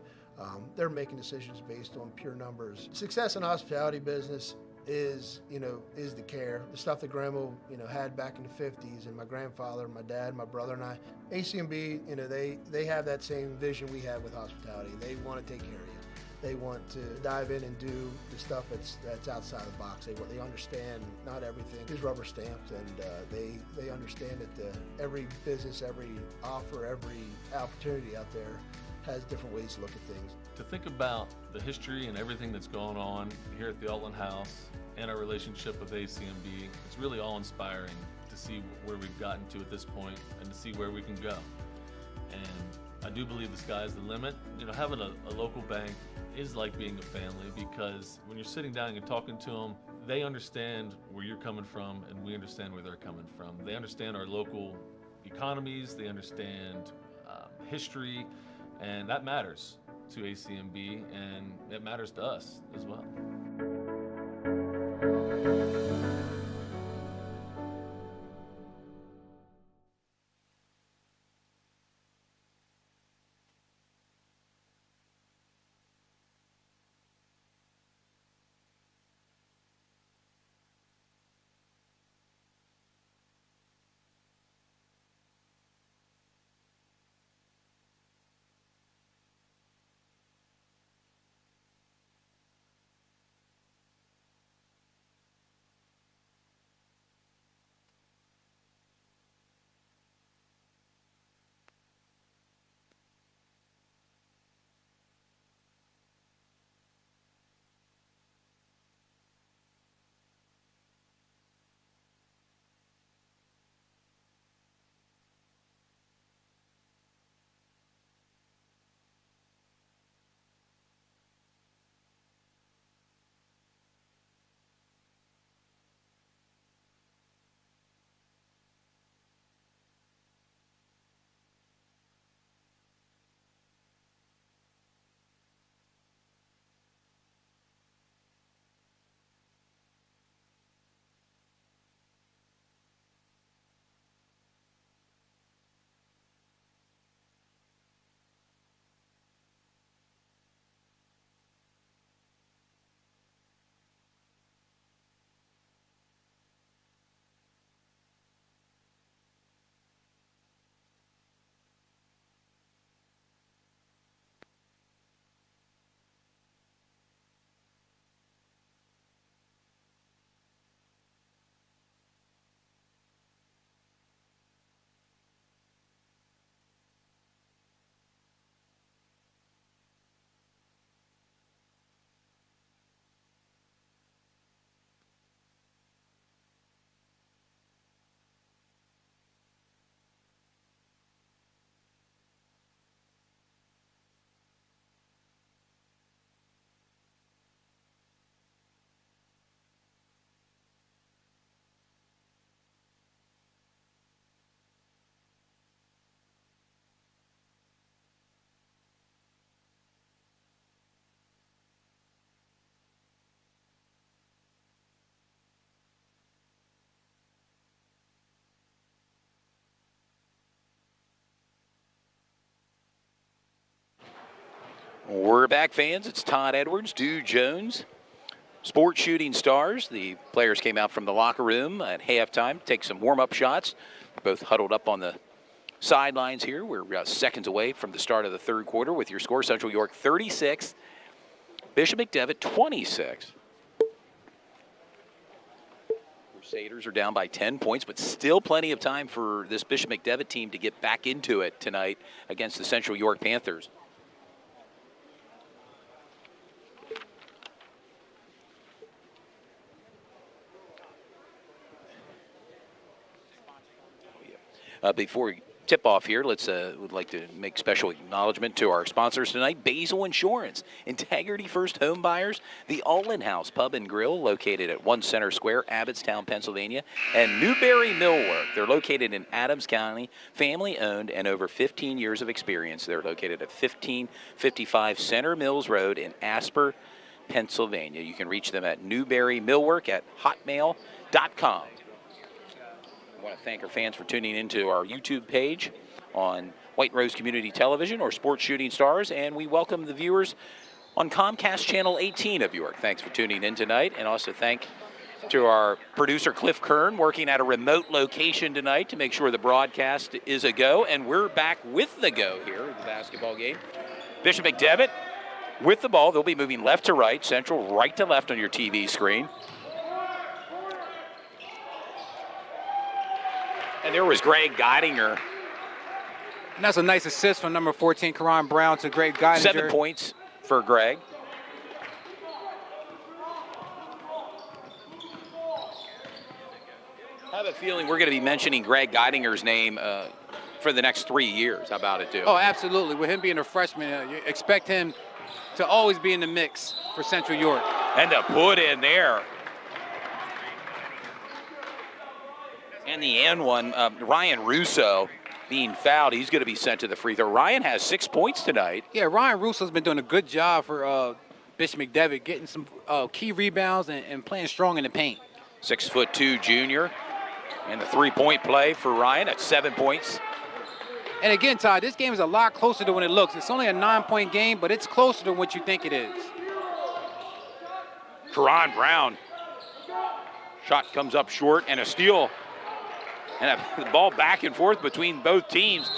they're making decisions based on pure numbers. Success in hospitality business is the care, the stuff that Grandma, had back in the 50s, and my grandfather, my dad, my brother, and I. ACMB, they have that same vision we have with hospitality. They want to take care of you. They want to dive in and do the stuff that's outside the box. They understand not everything is rubber stamped, and they understand that every business, every offer, every opportunity out there has different ways to look at things. To think about the history and everything that's going on here at the Altland House and our relationship with ACMB, it's really awe-inspiring to see where we've gotten to at this point and to see where we can go. And I do believe the sky's the limit. Having a local bank is like being a family, because when you're sitting down and you're talking to them, they understand where you're coming from and we understand where they're coming from. They understand our local economies, they understand history, and that matters to ACMB, and it matters to us as well. We're back, fans. It's Todd Edwards, Stu Jones, Sports Shooting Stars. The players came out from the locker room at halftime, take some warm-up shots. Both huddled up on the sidelines here. We're seconds away from the start of the third quarter with your score. Central York 36, Bishop McDevitt 26. Crusaders are down by 10 points, but still plenty of time for this Bishop McDevitt team to get back into it tonight against the Central York Panthers. Before we tip off here, would like to make special acknowledgement to our sponsors tonight: Basil Insurance, Integrity First Home Buyers, the Alton House Pub and Grill, located at 1 Center Square, Abbottstown, Pennsylvania, and Newberry Millwork. They're located in Adams County, family-owned, and over 15 years of experience. They're located at 1555 Center Mills Road in Asper, Pennsylvania. You can reach them at newberrymillwork@hotmail.com. I want to thank our fans for tuning into our YouTube page on White Rose Community Television or Sports Shooting Stars, and we welcome the viewers on Comcast Channel 18 of York. Thanks for tuning in tonight, and also thank to our producer Cliff Kern, working at a remote location tonight to make sure the broadcast is a go, and we're back with the go here in the basketball game. Bishop McDevitt with the ball. They'll be moving left to right, Central right to left on your TV screen. And there was Greg Geidinger. And that's a nice assist from number 14, Karan Brown, to Greg Geidinger. 7 points for Greg. I have a feeling we're going to be mentioning Greg Geidinger's name for the next 3 years. How about it, too? Oh, absolutely. With him being a freshman, you expect him to always be in the mix for Central York. And to put in there. And the end one, Ryan Russo being fouled. He's going to be sent to the free throw. Ryan has 6 points tonight. Yeah, Ryan Russo's been doing a good job for Bishop McDevitt, getting some key rebounds and playing strong in the paint. 6'2" junior. And the three-point play for Ryan at 7 points. And again, Todd, this game is a lot closer than what it looks. It's only a 9-point game, but it's closer than what you think it is. Karan Brown. Shot comes up short, and a steal. And the ball back and forth between both teams.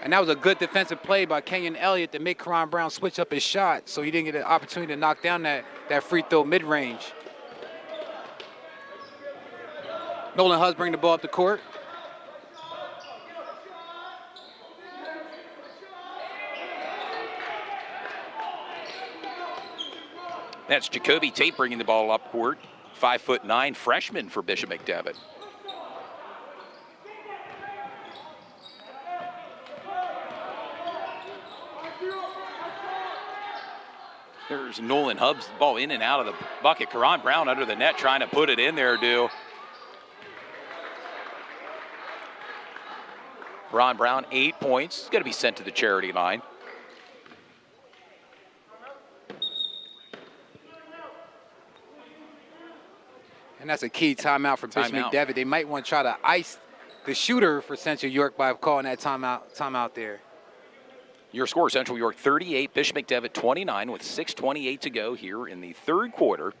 And that was a good defensive play by Kenyon Elliott to make Karan Brown switch up his shot so he didn't get an opportunity to knock down that free throw mid-range. Nolan Hubs bringing the ball up the court. That's Jacoby Tate bringing the ball up court. 5'9", freshman for Bishop McDevitt. There's Nolan Hubs, ball in and out of the bucket. Karan Brown under the net trying to put it in there, Karan Brown, 8 points. He's going to be sent to the charity line. And that's a key timeout for Bishop McDevitt. They might want to try to ice the shooter for Central York by calling that timeout there. Your score, Central York 38, Bishop McDevitt 29 with 6:28 to go here in the third quarter.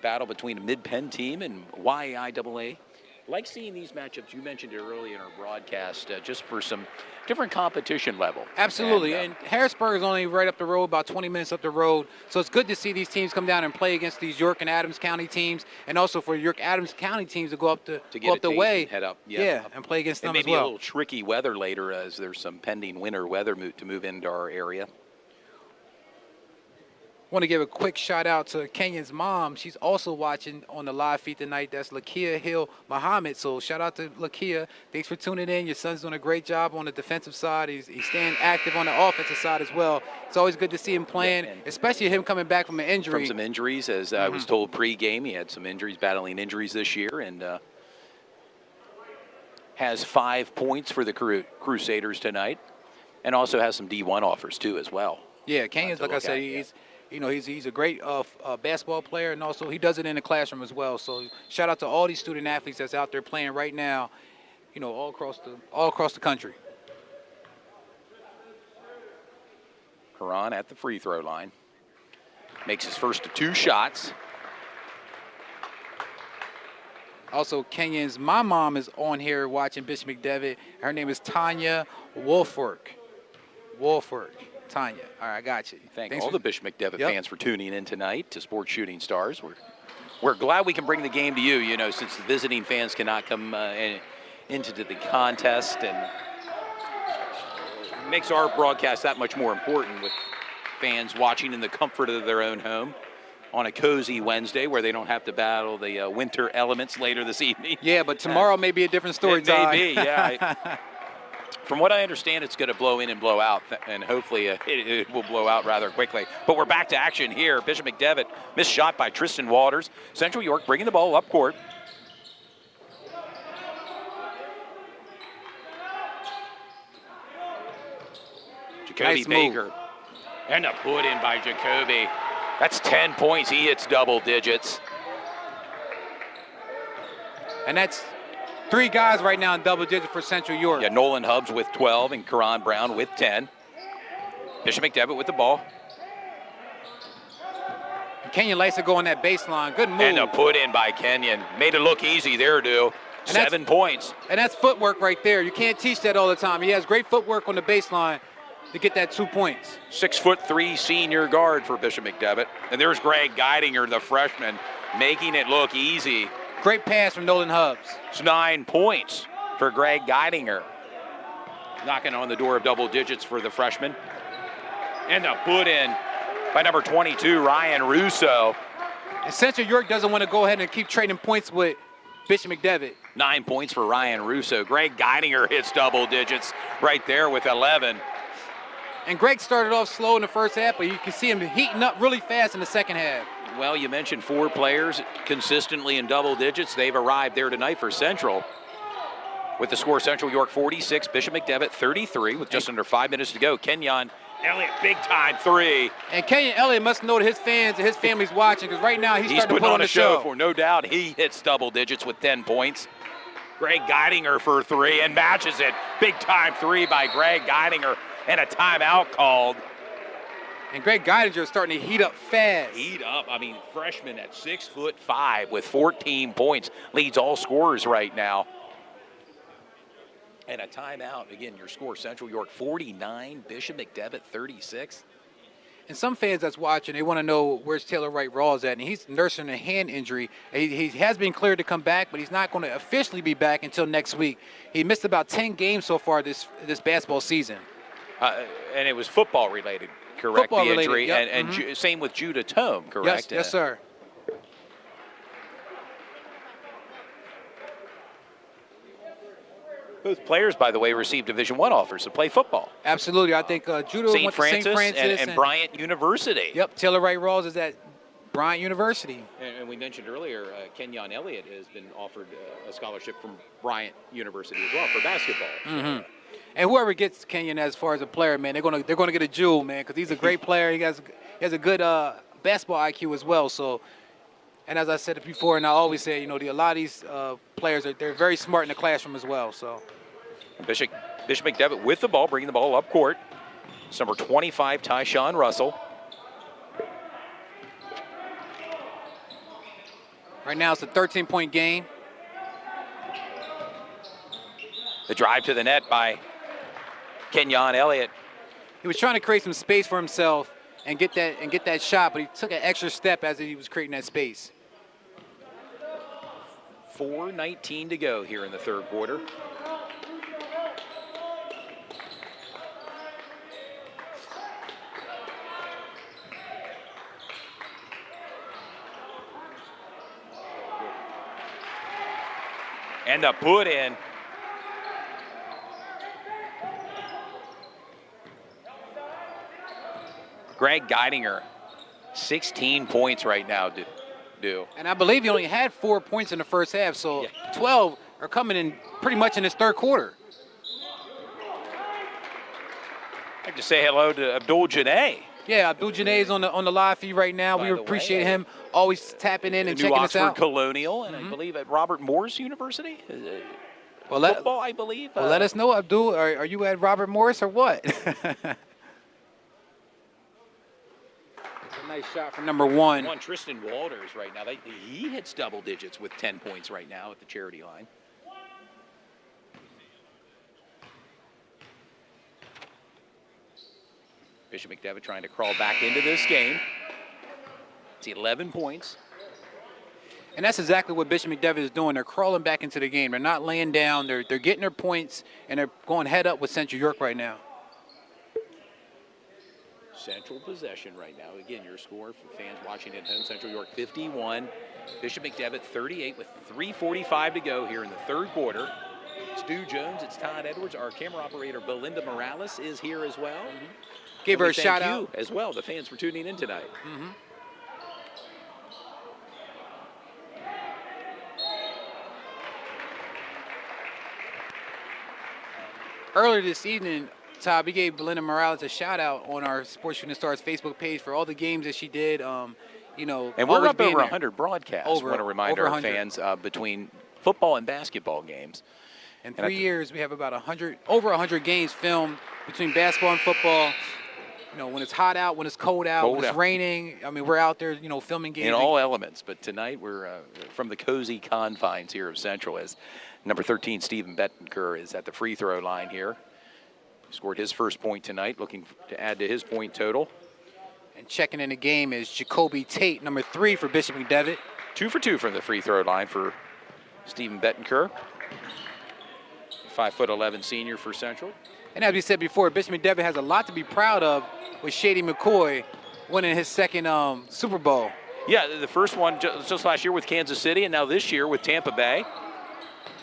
Battle between a Mid-Penn team and YIAA. Like seeing these matchups, you mentioned it earlier in our broadcast, just for some different competition level. Absolutely, and Harrisburg is only right up the road, about 20 minutes up the road. So it's good to see these teams come down and play against these York and Adams County teams, and also for York Adams County teams to go up the way, and head up, and play against them as well. Maybe a little tricky weather later, as there's some pending winter weather to move into our area. Want to give a quick shout out to Kenyon's mom. She's also watching on the live feed tonight. That's Lakia Hill Muhammad. So shout out to Lakia. Thanks for tuning in. Your son's doing a great job on the defensive side. He's staying active on the offensive side as well. It's always good to see him playing, especially him coming back from an injury. From some injuries, as I was told pre-game, he had some injuries, battling injuries this year, and has 5 points for the Crusaders tonight, and also has some D1 offers too as well. Yeah, Kenyon's, like I said, he's a great basketball player, and also he does it in the classroom as well. So shout out to all these student athletes that's out there playing right now you know, all across the country. Karan at the free throw line. Makes his first of 2 shots. Also, Kenyon's my mom is on here watching Bishop McDevitt. Her name is Tanya Wolfwork. Tanya. All right, I got you. Thanks all the Bishop McDevitt fans for tuning in tonight to Sports Shooting Stars. We're glad we can bring the game to you, you know, since the visiting fans cannot come into the contest, and it makes our broadcast that much more important with fans watching in the comfort of their own home on a cozy Wednesday where they don't have to battle the winter elements later this evening. Yeah, but tomorrow may be a different story, It may be, yeah. From what I understand, it's going to blow in and blow out, and hopefully it will blow out rather quickly. But we're back to action here. Bishop McDevitt, missed shot by Tristan Waters. Central York bringing the ball up court. Jacoby Nice Baker. move. And a put in by Jacoby. That's 10 points. He hits double digits. And that's 3 guys right now in double digits for Central York. Yeah, Nolan Hubbs with 12 and Karan Brown with 10. Bishop McDevitt with the ball. Kenyon likes to go on that baseline. Good move. And a put in by Kenyon. Made it look easy there, dude. 7 points. And that's footwork right there. You can't teach that all the time. He has great footwork on the baseline to get that 2 points. 6'3" senior guard for Bishop McDevitt. And there's Greg Geidinger, the freshman, making it look easy. Great pass from Nolan Hubbs. It's 9 points for Greg Geidinger. Knocking on the door of double digits for the freshman. And a put in by number 22, Ryan Russo. And Central York doesn't want to go ahead and keep trading points with Bishop McDevitt. 9 points for Ryan Russo. Greg Geidinger hits double digits right there with 11. And Greg started off slow in the first half, but you can see him heating up really fast in the second half. Well, you mentioned 4 players consistently in double digits. They've arrived there tonight for Central. With the score, Central York 46, Bishop McDevitt 33 with just under 5 minutes to go. Kenyon Elliott, big time 3. And Kenyon Elliott must know that his fans and his family's watching, because right now he's starting to put on a show. For no doubt. He hits double digits with 10 points. Greg Geidinger for 3 and matches it. Big time 3 by Greg Geidinger, and a timeout called. And Greg Geidinger is starting to heat up fast. Heat up. I mean, freshman at 6'5" with 14 points. Leads all scorers right now. And a timeout. Again, your score, Central York 49, Bishop McDevitt 36. And some fans that's watching, they want to know where's Taylor Wright Rawls at. And he's nursing a hand injury. He has been cleared to come back, but he's not going to officially be back until next week. He missed about 10 games so far this basketball season. And it was football related, correct? Football the injury, related, yep. and same with Judah Tome, correct? Yes, sir. Both players, by the way, received Division I offers to play football. Absolutely. I think Judah went to St. Francis and Bryant University. Yep, Taylor Wright Rawls is at Bryant University. And we mentioned earlier, Kenyon Elliott has been offered a scholarship from Bryant University as well for basketball. Mm-hmm. And whoever gets Kenyon as far as a player, man, they're gonna get a jewel, man, because he's a great player. He has a good basketball IQ as well. So, and as I said it before, and I always say, you know, a lot of these players they're very smart in the classroom as well. So, Bishop McDevitt with the ball, bringing the ball up court. It's number 25, Tyshawn Russell. Right now it's a 13-point game. The drive to the net by Kenyon Elliott. He was trying to create some space for himself and get that shot, but he took an extra step as he was creating that space. 4:19 to go here in the third quarter. And the put in. Greg Geidinger, 16 points right now, do. And I believe he only had 4 points in the first half, so 12 are coming in pretty much in his third quarter. I'd like to say hello to Abdul Janae. Yeah, Abdul Janae is on the live feed right now. We appreciate him always tapping in and checking us out. New Oxford Colonial, and I believe at Robert Morris University. football, I believe. Well, let us know, Abdul. Are you at Robert Morris or what? It's a nice shot from number one. Tristan Walters right now. He hits double digits with 10 points right now at the charity line. Bishop McDevitt trying to crawl back into this game. It's 11 points. And that's exactly what Bishop McDevitt is doing. They're crawling back into the game. They're not laying down. They're getting their points, and they're going head up with Central York right now. Central possession right now. Again, your score for fans watching at home, Central York 51, Bishop McDevitt 38 with 3:45 to go here in the third quarter. Stu Jones, it's Todd Edwards. Our camera operator, Belinda Morales, is here as well. Give her a shout out as well, the fans, for tuning in tonight. Earlier this evening, Todd, we gave Belinda Morales a shout out on our Sports Shooting Stars Facebook page for all the games that she did. You know, and we're up over 100 broadcasts. I want to remind our 100. fans between football and basketball games. In 3 years, we have about over 100 games filmed between basketball and football. You know, when it's hot out, when it's cold out, when it's raining. I mean, we're out there, you know, filming games. In all elements. But tonight, we're from the cozy confines here of Central as number 13, Stephen Bettenker, is at the free throw line here. Scored his first point tonight, looking to add to his point total. And checking in the game is Jacoby Tate, number 3 for Bishop McDevitt. 2 for 2 from the free throw line for Stephen Bettenker. 5'11" senior for Central. And as we said before, Bishop McDevitt has a lot to be proud of with Shady McCoy winning his second Super Bowl. Yeah, the first one just last year with Kansas City, and now this year with Tampa Bay.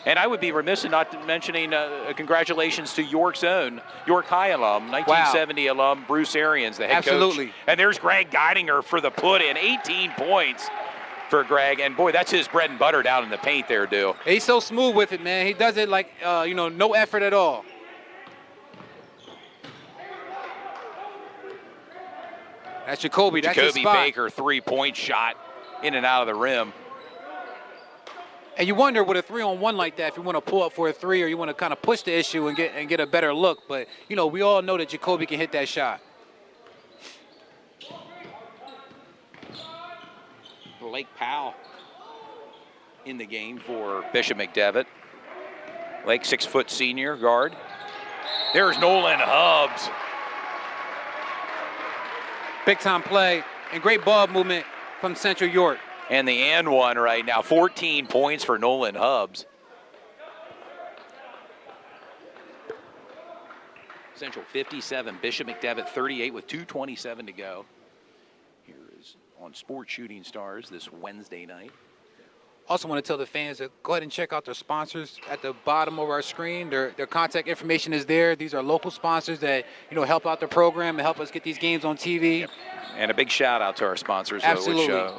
And I would be remiss in not mentioning congratulations to York's own, York High alum, 1970 alum, Bruce Arians, the head coach. And there's Greg Geidinger for the put-in, 18 points for Greg. And, boy, that's his bread and butter down in the paint there, dude. He's so smooth with it, man. He does it like, you know, no effort at all. That's Jacoby. That's his spot. Baker, three-point shot in and out of the rim. And you wonder with a 3-on-1 like that if you want to pull up for a 3 or you want to kind of push the issue and get a better look. But, you know, we all know that Jacoby can hit that shot. Blake Powell in the game for Bishop McDevitt. Lake, 6-foot senior guard. There's Nolan Hubbs. Big-time play and great ball movement from Central York. And the and one right now, 14 points for Nolan Hubbs. Central 57, Bishop McDevitt 38 with 2:27 to go. Here is on Sports Shooting Stars this Wednesday night. Also want to tell the fans to go ahead and check out their sponsors at the bottom of our screen. Their contact information is there. These are local sponsors that, you know, help out the program and help us get these games on TV. Yep. And a big shout out to our sponsors. Absolutely. Which,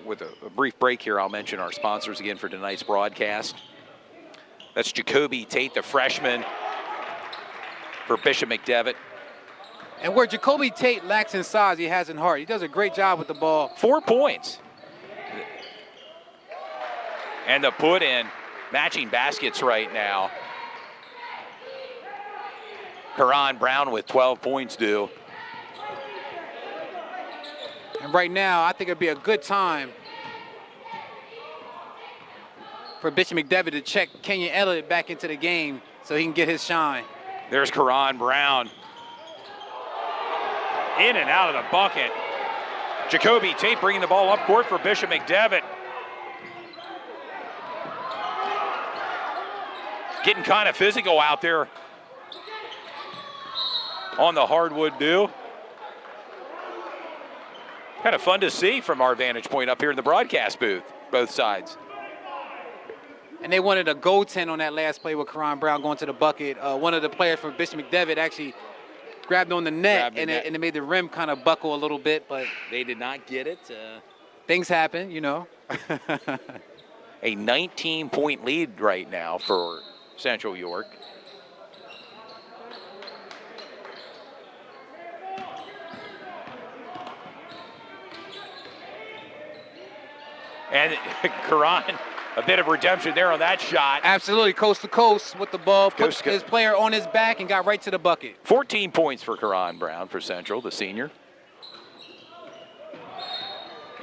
with a brief break here, I'll mention our sponsors again for tonight's broadcast. That's Jacoby Tate, the freshman for Bishop McDevitt. And where Jacoby Tate lacks in size, he has in heart. He does a great job with the ball. 4 points. And the put in, matching baskets right now. Karan Brown with 12 points due. And right now, I think it'd be a good time for Bishop McDevitt to check Kenyon Elliott back into the game so he can get his shine. There's Karan Brown. In and out of the bucket. Jacoby Tate bringing the ball up court for Bishop McDevitt. Getting kind of physical out there on the hardwood dew. Kind of fun to see from our vantage point up here in the broadcast booth, both sides. And they wanted a goaltend on that last play with Karan Brown going to the bucket. One of the players from Bishop McDevitt actually grabbed on the net, and it made the rim kind of buckle a little bit, but they did not get it. Things happen, you know. A 19-point lead right now for Central York. And Karan a bit of redemption there on that shot. Absolutely, coast to coast with the ball, put Coast to his player on his back and got right to the bucket. 14 points for Karan Brown for Central, the senior.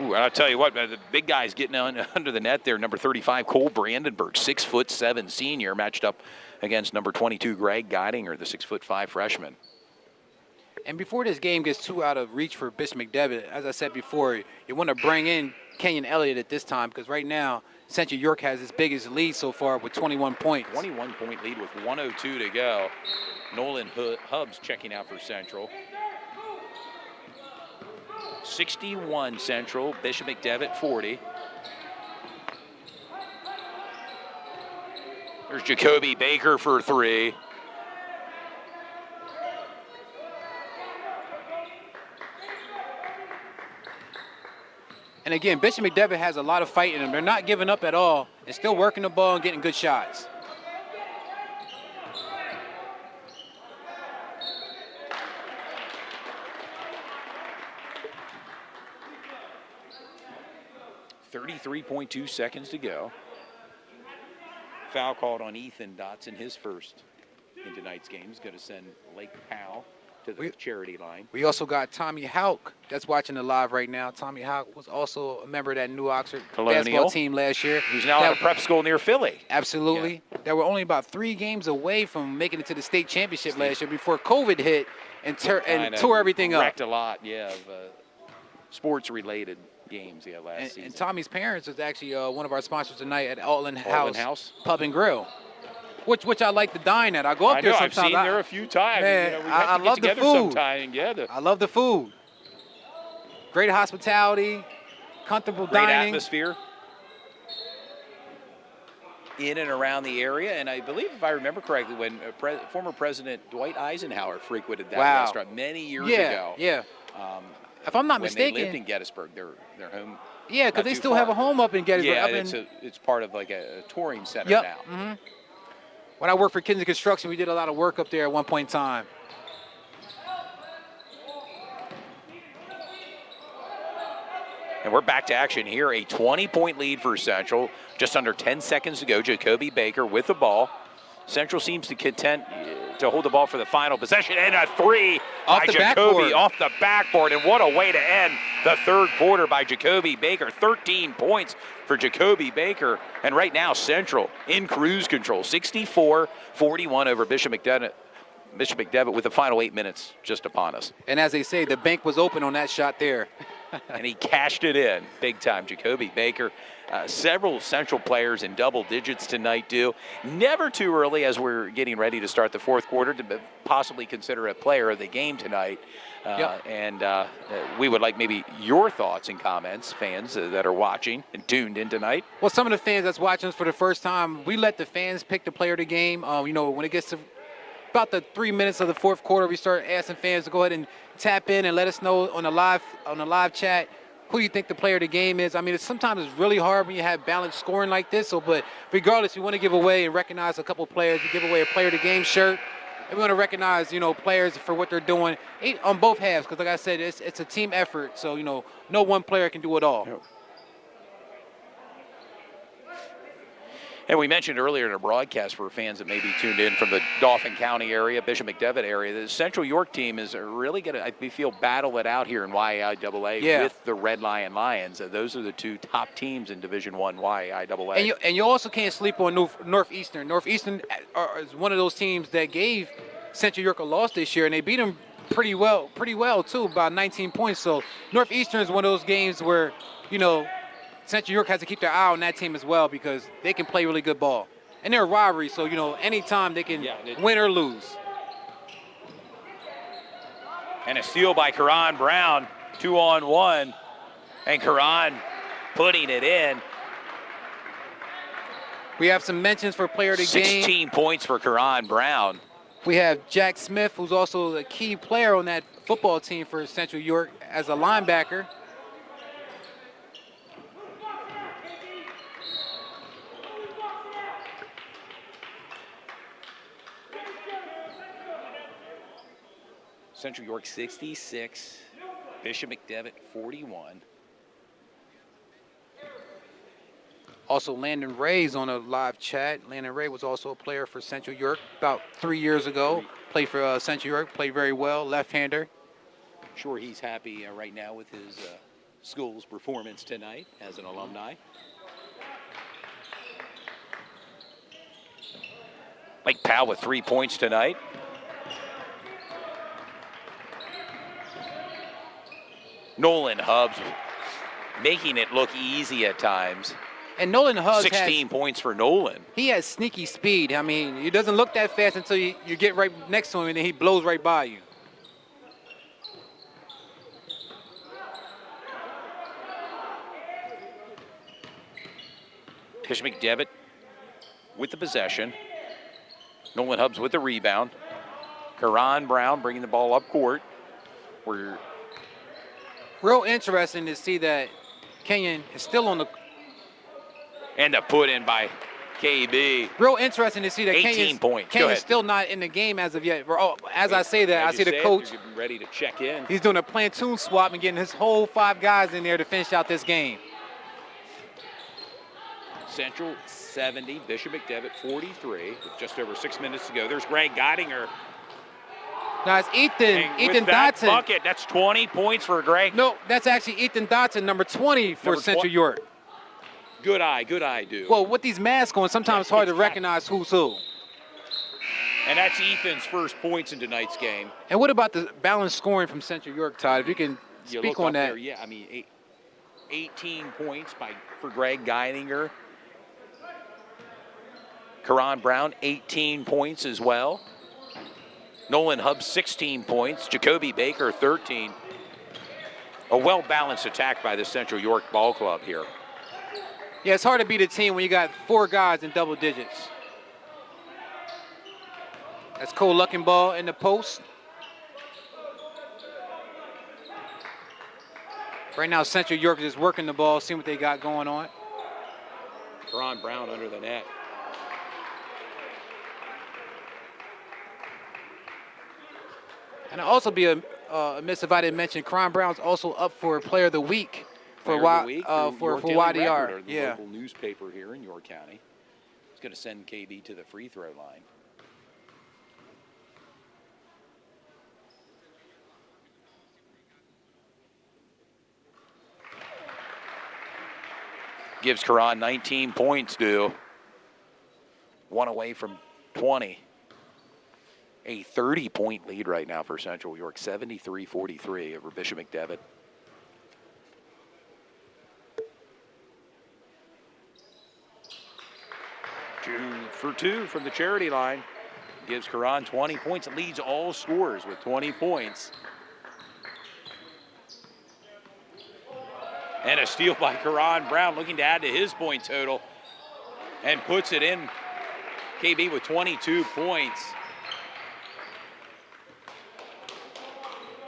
Ooh, I'll tell you what, the big guy's getting under the net there. Number 35, Cole Brandenburg, 6'7" senior, matched up against number 22, Greg Geidinger, the 6'5" freshman. And before this game gets too out of reach for Bishop McDevitt, as I said before, you want to bring in Kenyon Elliott at this time because right now Central York has its biggest lead so far with 21 points. 21-point lead with 1:02 to go. Nolan Hubbs checking out for Central. 61 Central, Bishop McDevitt 40. There's Jacoby Baker for 3. And again, Bishop McDevitt has a lot of fight in them. They're not giving up at all. They're still working the ball and getting good shots. .2 seconds to go. Foul called on Ethan Dotson, his first in tonight's game. He's going to send Lake Powell to the charity line. We also got Tommy Houck that's watching it live right now. Tommy Houck was also a member of that New Oxford basketball team last year. Who's now at a prep school near Philly. Absolutely. Yeah. They were only about 3 games away from making it to the state championship last year before COVID hit and tore everything up. Wrecked a lot, of sports-related games last season. And Tommy's parents is actually one of our sponsors tonight at Altland House Pub and Grill, which I like to dine at. I go up there sometimes. I've seen there a few times. Man, we I love the food. I love the food. Great hospitality, comfortable dining. Great atmosphere in and around the area. And I believe, if I remember correctly, when former President Dwight Eisenhower frequented that restaurant many years ago. Yeah. If I'm not mistaken, they lived in Gettysburg, their home. Yeah, because they still have a home up in Gettysburg. Yeah, it's part of like a touring center now. Mm-hmm. When I worked for Kinsey Construction, we did a lot of work up there at one point in time. And we're back to action here. A 20-point lead for Central. Just under 10 seconds to go. Jacoby Baker with the ball. Central seems to content to hold the ball for the final possession, and a 3 by Jacoby off the backboard. And what a way to end the third quarter by Jacoby Baker. 13 points for Jacoby Baker. And right now, Central in cruise control, 64-41 over Bishop McDevitt with the final 8 minutes just upon us. And as they say, the bank was open on that shot there. And he cashed it in big time. Jacoby Baker. Several Central players in double digits tonight, too. Never too early as we're getting ready to start the fourth quarter to possibly consider a player of the game tonight. And we would like maybe your thoughts and comments, fans that are watching and tuned in tonight. Well, some of the fans that's watching us for the first time, we let the fans pick the player of the game. When it gets to about the 3 minutes of the fourth quarter, we start asking fans to go ahead and tap in and let us know on the live chat who you think the player of the game is. I mean, sometimes it's really hard when you have balanced scoring like this. But regardless, we want to give away and recognize a couple of players. We give away a player of the game shirt. And we want to recognize, players for what they're doing on both halves. Because like I said, it's a team effort. So, no one player can do it all. Yep. And we mentioned earlier in a broadcast for fans that may be tuned in from the Dauphin County area, Bishop McDevitt area, the Central York team is really going to, we feel, battle it out here in YIAA with the Red Lion Lions. Those are the 2 top teams in Division I YIAA. And you also can't sleep on Northeastern. Northeastern is one of those teams that gave Central York a loss this year, and they beat them pretty well too, about 19 points. So Northeastern is one of those games where, Central York has to keep their eye on that team as well because they can play really good ball. And they're a rivalry, so, anytime they can win or lose. And a steal by Karan Brown, 2-on-1. And Karan putting it in. We have some mentions for player of the game. 16 points for Karan Brown. We have Jack Smith, who's also a key player on that football team for Central York as a linebacker. Central York 66, Bishop McDevitt 41. Also, Landon Ray's on a live chat. Landon Ray was also a player for Central York about 3 years ago. Played for Central York, played very well, left-hander. Sure, he's happy right now with his school's performance tonight as an alumni. Mike Powell with 3 points tonight. Nolan Hubbs making it look easy at times. And Nolan Hubbs 16 points for Nolan. He has sneaky speed. I mean, he doesn't look that fast until you get right next to him, and then he blows right by you. Bishop McDevitt with the possession. Nolan Hubbs with the rebound. Karan Brown bringing the ball up court. We're real interesting to see that Kenyon is still on the... And a put in by KB. Real interesting to see that 18 points. Kenyon's still not in the game as of yet. As I say that, I see the coach. Ready to check in. He's doing a platoon swap and getting his whole 5 guys in there to finish out this game. Central 70, Bishop McDevitt 43, with just over 6 minutes to go. There's Greg Geidinger. Now it's Ethan Dotson. Bucket, that's 20 points for Greg. No, that's actually Ethan Dotson, number 20 for Central York. Good eye, dude. Well, with these masks on, sometimes it's hard to recognize who's who. And that's Ethan's first points in tonight's game. And what about the balanced scoring from Central York, Todd? If you can speak on that. There, yeah, I mean, 18 points for Greg Geidinger. Karan Brown, 18 points as well. Nolan Hubbs, 16 points. Jacoby Baker, 13. A well-balanced attack by the Central York Ball Club here. Yeah, it's hard to beat a team when you got 4 guys in double digits. That's Cole Luckenball in the post. Right now, Central York is just working the ball, seeing what they got going on. Karan Brown under the net. And I'll also be amiss if I didn't mention Karan Brown's also up for Player of the Week for YDR. Yeah. Local newspaper here in York County. He's going to send KB to the free throw line. Gives Karan 19 points due. 1 away from 20. A 30-point lead right now for Central York, 73-43 over Bishop McDevitt. Two for 2 from the charity line. Gives Karan 20 points. It leads all scorers with 20 points. And a steal by Karan Brown, looking to add to his point total. And puts it in. KB with 22 points.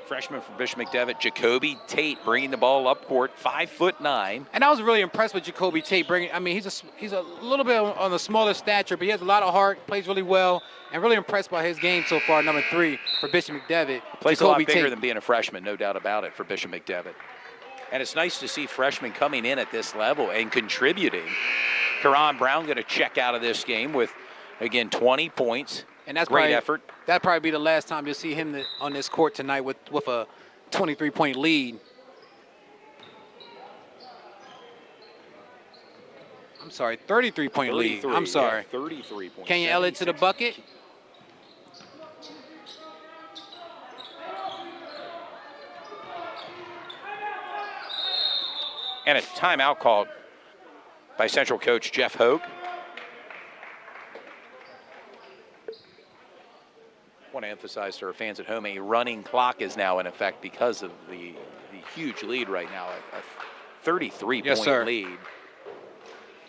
Freshman from Bishop McDevitt, Jacoby Tate bringing the ball up court, 5'9". And I was really impressed with Jacoby Tate bringing. I mean, he's a little bit on the smaller stature, but he has a lot of heart, plays really well, and really impressed by his game so far. Number 3 for Bishop McDevitt. Plays Jacoby a lot bigger than being a freshman, no doubt about it, for Bishop McDevitt. And it's nice to see freshmen coming in at this level and contributing. Karan Brown going to check out of this game with, again, 20 points. And that's great effort. That'd probably be the last time you'll see him on this court tonight with a 23-point lead. I'm sorry, 33-point lead. I'm sorry. Yeah, 33 points. Kenyon Elliott to the bucket. And a timeout called by Central coach Jeff Hogue. I want to emphasize to our fans at home, a running clock is now in effect because of the huge lead right now, a 33-point lead.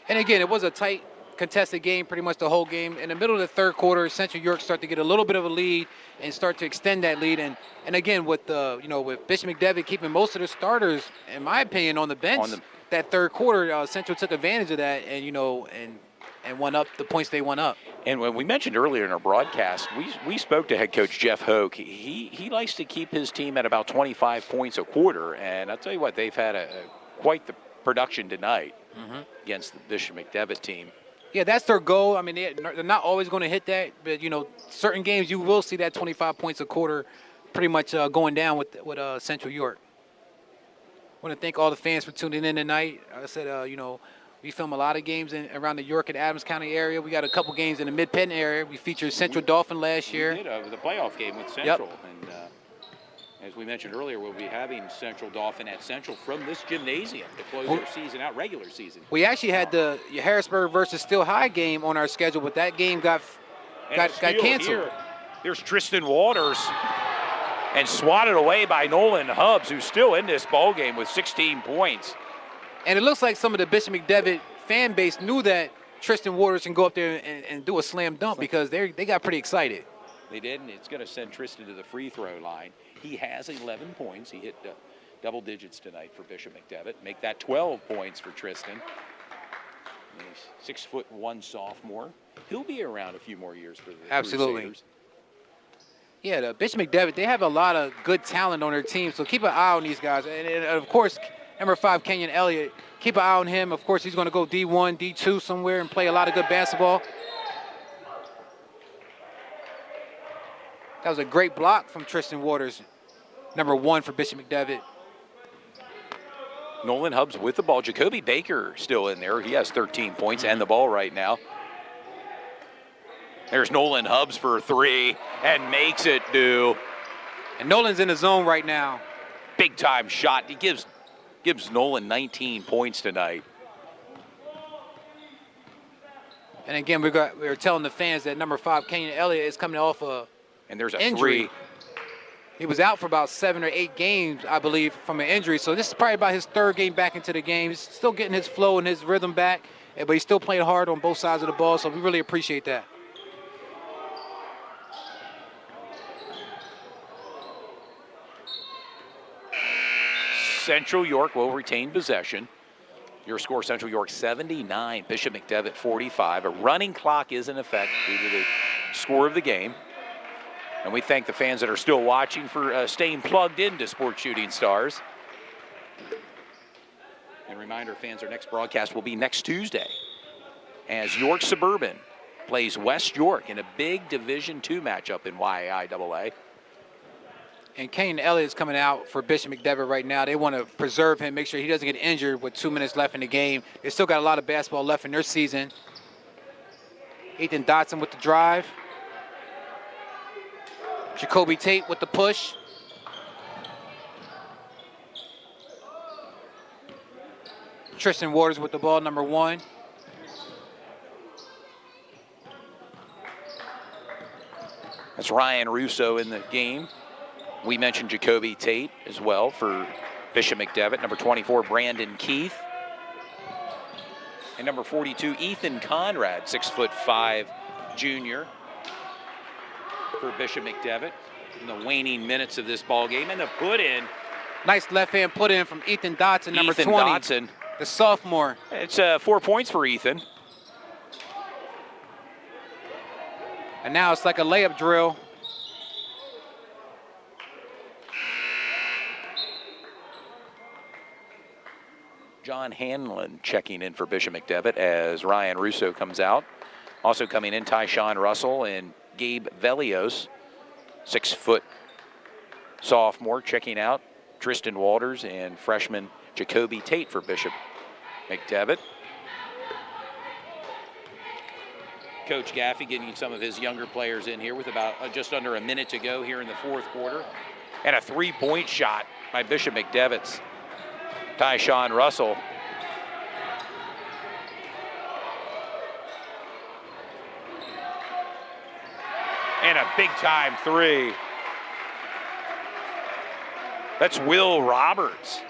And again, it was a tight, contested game pretty much the whole game. In the middle of the third quarter, Central York start to get a little bit of a lead and start to extend that lead. And again, with Bishop McDevitt keeping most of the starters, in my opinion, on the bench, that third quarter, Central took advantage of that and won up the points they won up. And when we mentioned earlier in our broadcast, we spoke to head coach Jeff Hogue. He likes to keep his team at about 25 points a quarter, and I'll tell you what, they've had quite the production tonight. against the Bishop McDevitt team. Yeah, that's their goal. I mean, they're not always going to hit that, but, you know, certain games you will see that 25 points a quarter pretty much going down with Central York. I want to thank all the fans for tuning in tonight. I said, you know, we film a lot of games around the York and Adams County area. We got a couple games in the Mid-Penn area. We featured Central Dolphin last year. We did the playoff game with Central. Yep. And as we mentioned earlier, we'll be having Central Dolphin at Central from this gymnasium to close their season out, regular season. We actually had the Harrisburg versus Still High game on our schedule, but that game got canceled. Here, there's Tristan Waters, and swatted away by Nolan Hubbs, who's still in this ball game with 16 points. And it looks like some of the Bishop McDevitt fan base knew that Tristan Waters can go up there and do a slam dunk because they got pretty excited. They did, and it's going to send Tristan to the free throw line. He has 11 points. He hit double digits tonight for Bishop McDevitt. Make that 12 points for Tristan. He's 6'1" sophomore. He'll be around a few more years for the Absolutely. Crusaders. Yeah, the Bishop McDevitt, they have a lot of good talent on their team, so keep an eye on these guys. And of course, number 5, Kenyon Elliott, keep an eye on him. Of course, he's going to go D1, D2 somewhere and play a lot of good basketball. That was a great block from Tristan Waters, number 1 for Bishop McDevitt. Nolan Hubbs with the ball. Jacoby Baker still in there. He has 13 points and the ball right now. There's Nolan Hubbs for a 3 and makes it do. And Nolan's in the zone right now. Big time shot. He gives Nolan 19 points tonight. And again, we were telling the fans that number 5, Kenyon Elliott, is coming off and there's a injury. 3. He was out for about 7 or 8 games, I believe, from an injury. So this is probably about his 3rd game back into the game. He's still getting his flow and his rhythm back, but he's still playing hard on both sides of the ball. So we really appreciate that. Central York will retain possession. Your score, Central York 79, Bishop McDevitt 45. A running clock is in effect due to the score of the game. And we thank the fans that are still watching for staying plugged into Sports Shooting Stars. And reminder, fans, our next broadcast will be next Tuesday as York Suburban plays West York in a big Division II matchup in YAIAA. And Kenyon Elliott is coming out for Bishop McDevitt right now. They want to preserve him, make sure he doesn't get injured with 2 minutes left in the game. They still got a lot of basketball left in their season. Ethan Dotson with the drive. Jacoby Tate with the push. Tristan Waters with the ball, number 1. That's Ryan Russo in the game. We mentioned Jacoby Tate as well for Bishop McDevitt. Number 24, Brandon Keith. And number 42, Ethan Conrad, 6'5" junior for Bishop McDevitt in the waning minutes of this ball game. And the put in. Nice left hand put in from Ethan Dotson, number 20. Dotson. The sophomore. It's 4 points for Ethan. And now it's like a layup drill. John Hanlon checking in for Bishop McDevitt as Ryan Russo comes out. Also coming in, Tyshawn Russell and Gabe Velios, 6' sophomore, checking out. Tristan Walters and freshman Jacoby Tate for Bishop McDevitt. Coach Gaffey getting some of his younger players in here with about just under a minute to go here in the 4th quarter. And a 3-point shot by Bishop McDevitt's Tyshawn Russell. And a big-time 3. That's Will Roberts.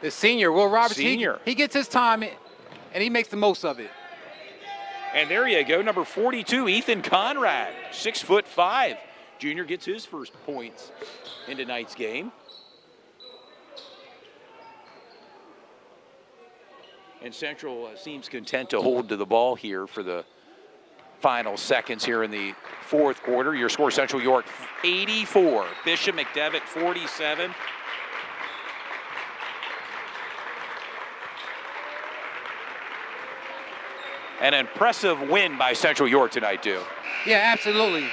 The senior, Will Roberts. Senior. He gets his time, and he makes the most of it. And there you go, number 42, Ethan Conrad, 6'5". Junior gets his first points in tonight's game. And Central seems content to hold to the ball here for the final seconds here in the 4th quarter. Your score, Central York 84, Bishop McDevitt 47. An impressive win by Central York tonight, too. Yeah, absolutely.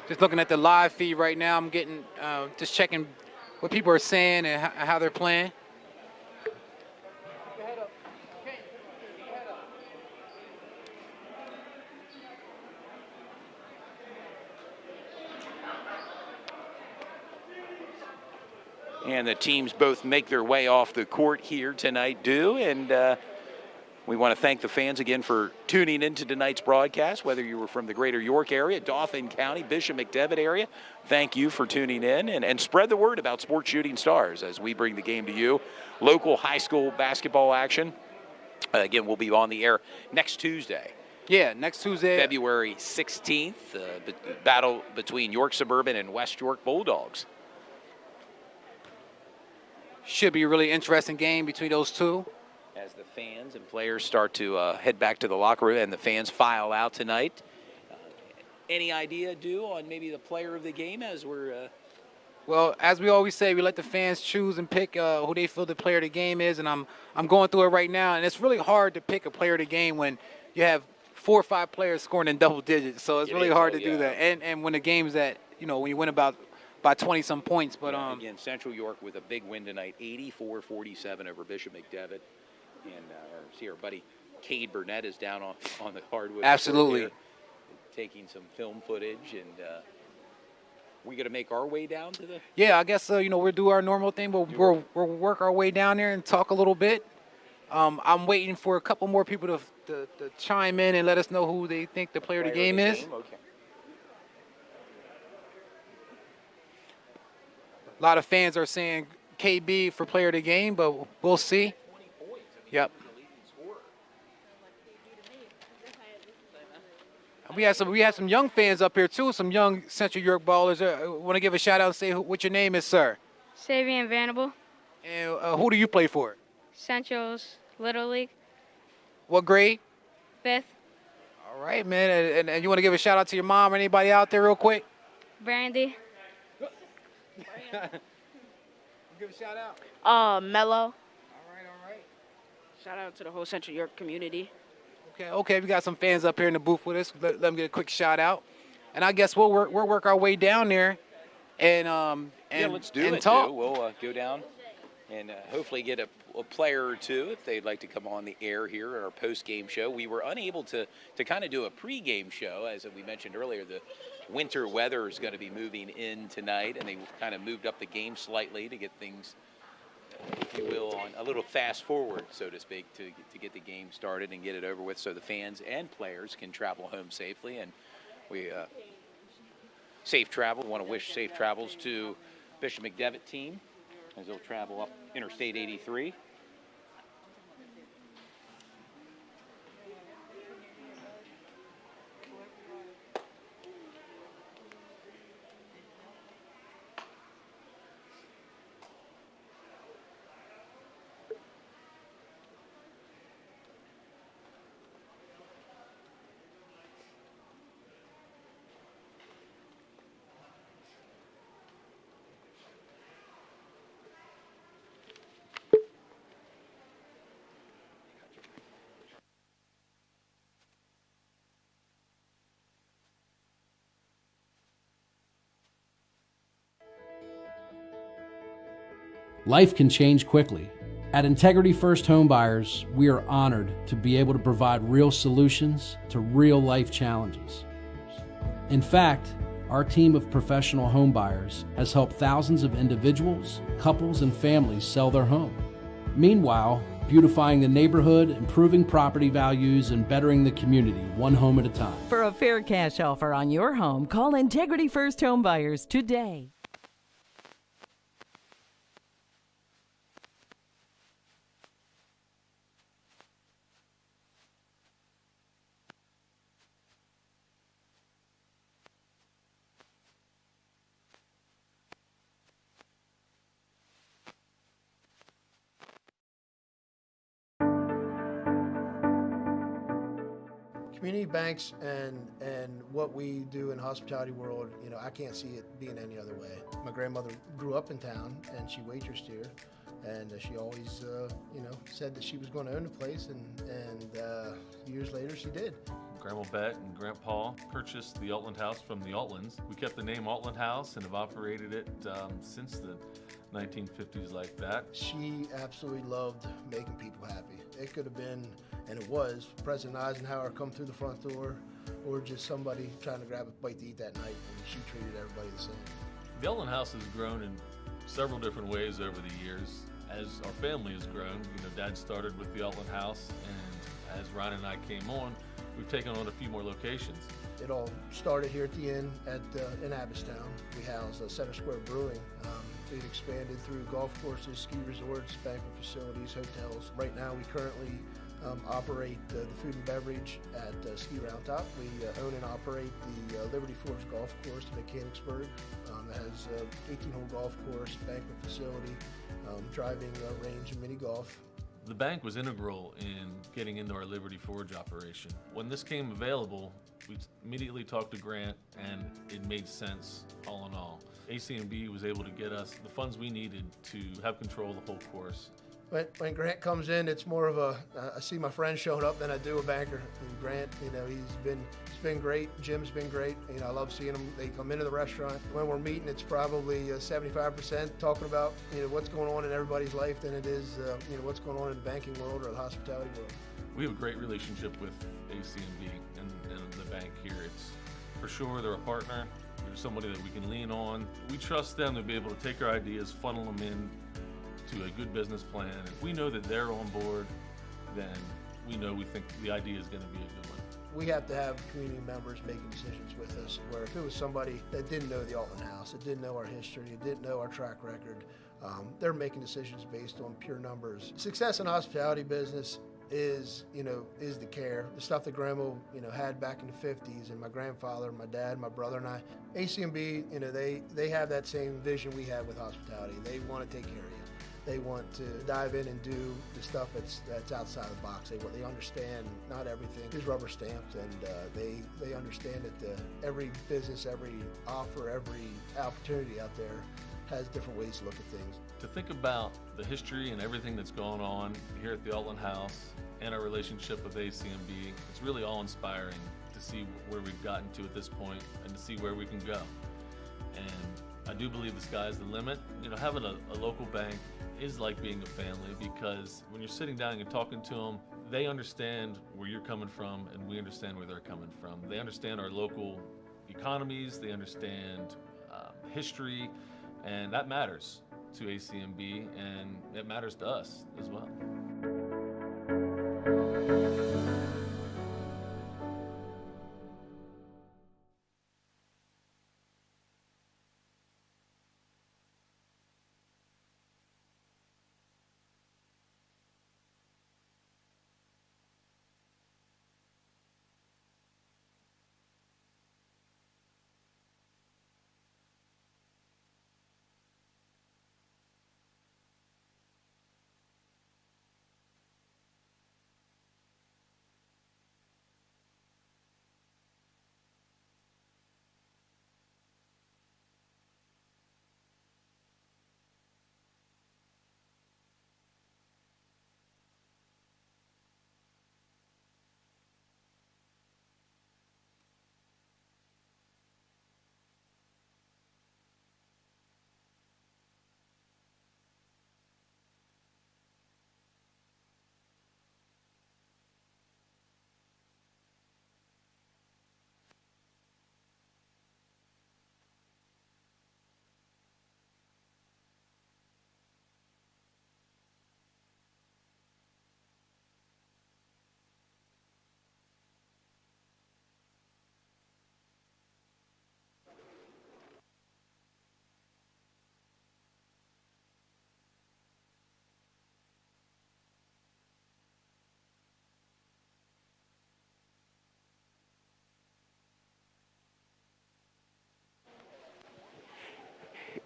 Just looking at the live feed right now, I'm getting, just checking what people are saying and how they're playing. And the teams both make their way off the court here tonight, and we want to thank the fans again for tuning into tonight's broadcast, whether you were from the greater York area, Dauphin County, Bishop McDevitt area. Thank you for tuning in, and spread the word about Sports Shooting Stars as we bring the game to you. Local high school basketball action. Again, we'll be on the air next Tuesday. Yeah, next Tuesday. February 16th, battle between York Suburban and West York Bulldogs. Should be a really interesting game between those two. As the fans and players start to head back to the locker room and the fans file out tonight. Any idea, on maybe the player of the game as we're... Well, as we always say, we let the fans choose and pick who they feel the player of the game is, and I'm going through it right now, and it's really hard to pick a player of the game when you have 4 or 5 players scoring in double digits, so it's really hard to do that. And when the game's at, when you win by 20-some points. But again, Central York with a big win tonight, 84-47 over Bishop McDevitt. And see our buddy Cade Burnett is down on the hardwood. Absolutely. Taking some film footage, and we going to make our way down to the... Yeah, I guess, we'll do our normal thing, but we'll work our way down there and talk a little bit. I'm waiting for a couple more people to chime in and let us know who they think the player of the game is. Okay. A lot of fans are saying KB for player of the game, but we'll see. Yep. We had some young fans up here too, some young Central York ballers. Want to give a shout out and say what your name is, sir? Savian Vanable. And who do you play for? Central's Little League. What grade? 5th. All right, man. And you want to give a shout out to your mom or anybody out there real quick? Brandy. Give a shout out. Mello. All right. Shout out to the whole Central York community. Okay. We got some fans up here in the booth with us. Let them get a quick shout out. And I guess we'll work our way down there and let's do and it. talk. We'll go down and hopefully get a player or two if they'd like to come on the air here at our post-game show. We were unable to kind of do a pre-game show, as we mentioned earlier. The winter weather is going to be moving in tonight, and they kind of moved up the game slightly to get things, if you will, on a little fast forward, so to speak, to get the game started and get it over with so the fans and players can travel home safely. And we safe travel. We want to wish safe travels to Bishop McDevitt team as they'll travel up Interstate 83. Life can change quickly. At Integrity First Home Buyers, we are honored to be able to provide real solutions to real life challenges. In fact, our team of professional home buyers has helped thousands of individuals, couples, and families sell their home. Meanwhile, beautifying the neighborhood, improving property values, and bettering the community one home at a time. For a fair cash offer on your home, call Integrity First Home Buyers today. Community banks and what we do in the hospitality world, I can't see it being any other way. My grandmother grew up in town and she waitressed here, and she always, said that she was going to own the place, and years later she did. Grandma Bet and Grandpa purchased the Altland House from the Altlands. We kept the name Altland House and have operated it since the 1950s like that. She absolutely loved making people happy. It could have been, and it was, President Eisenhower come through the front door, or just somebody trying to grab a bite to eat that night, and she treated everybody the same. The Altland House has grown in several different ways over the years. As our family has grown, Dad started with the Altland House, and as Ryan and I came on, we've taken on a few more locations. It all started here at the inn in Abbottstown. We housed Center Square Brewing. We've expanded through golf courses, ski resorts, banquet facilities, hotels. Right now we currently operate the food and beverage at Ski Round Top. We own and operate the Liberty Forge Golf Course in Mechanicsburg. It has an 18-hole golf course, banquet facility, driving range, and mini golf. The bank was integral in getting into our Liberty Forge operation. When this came available, we immediately talked to Grant, and it made sense all in all. ACMB was able to get us the funds we needed to have control of the whole course. When Grant comes in, it's more of I see my friend showing up than I do a banker. And Grant, he's been great. Jim's been great. I love seeing them. They come into the restaurant. When we're meeting, it's probably 75% talking about what's going on in everybody's life than it is what's going on in the banking world or the hospitality world. We have a great relationship with ACMB and the bank here. It's for sure they're a partner. They're somebody that we can lean on. We trust them to be able to take our ideas, funnel them in to a good business plan. If we know that they're on board, then we think the idea is going to be a good one. We have to have community members making decisions with us, where if it was somebody that didn't know the Altland House, that didn't know our history, that didn't know our track record, they're making decisions based on pure numbers. Success in the hospitality business is the care, the stuff that Grandma, had back in the 50s, and my grandfather, my dad, my brother, and I. ACMB, they have that same vision we have with hospitality. They want to take care of you. They want to dive in and do the stuff that's outside the box. They understand not everything is rubber stamped, and they understand that every business, every offer, every opportunity out there has different ways to look at things. To think about the history and everything that's going on here at the Altland House and our relationship with ACMB, it's really awe-inspiring to see where we've gotten to at this point and to see where we can go. And I do believe the sky's the limit. Having a local bank is like being a family, because when you're sitting down and you're talking to them, they understand where you're coming from and we understand where they're coming from. They understand our local economies, they understand history, and that matters to ACMB, and it matters to us as well.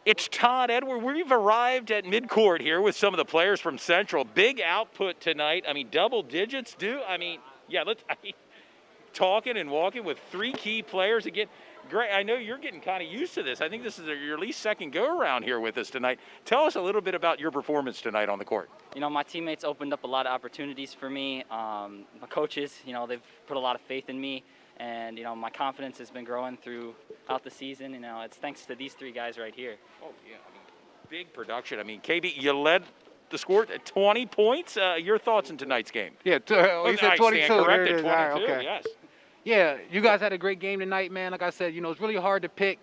It's Todd Edward. We've arrived at midcourt here with some of the players from Central. Big output tonight. Double digits, talking and walking with 3 key players again. Great. I know you're getting kind of used to this. I think this is your at least second go-around here with us tonight. Tell us a little bit about your performance tonight on the court. You know, my teammates opened up a lot of opportunities for me. My coaches, you know, they've put a lot of faith in me. And, you know, my confidence has been growing throughout the season. You know, it's thanks to these 3 guys right here. Oh, yeah. I mean, big production. I mean, KB, you led the score at 20 points. Your thoughts in tonight's game? Yeah, he said 22. Stand corrected, There it is. 22, All right, okay. yes. Yeah, you guys had a great game tonight, man. Like I said, you know, it's really hard to pick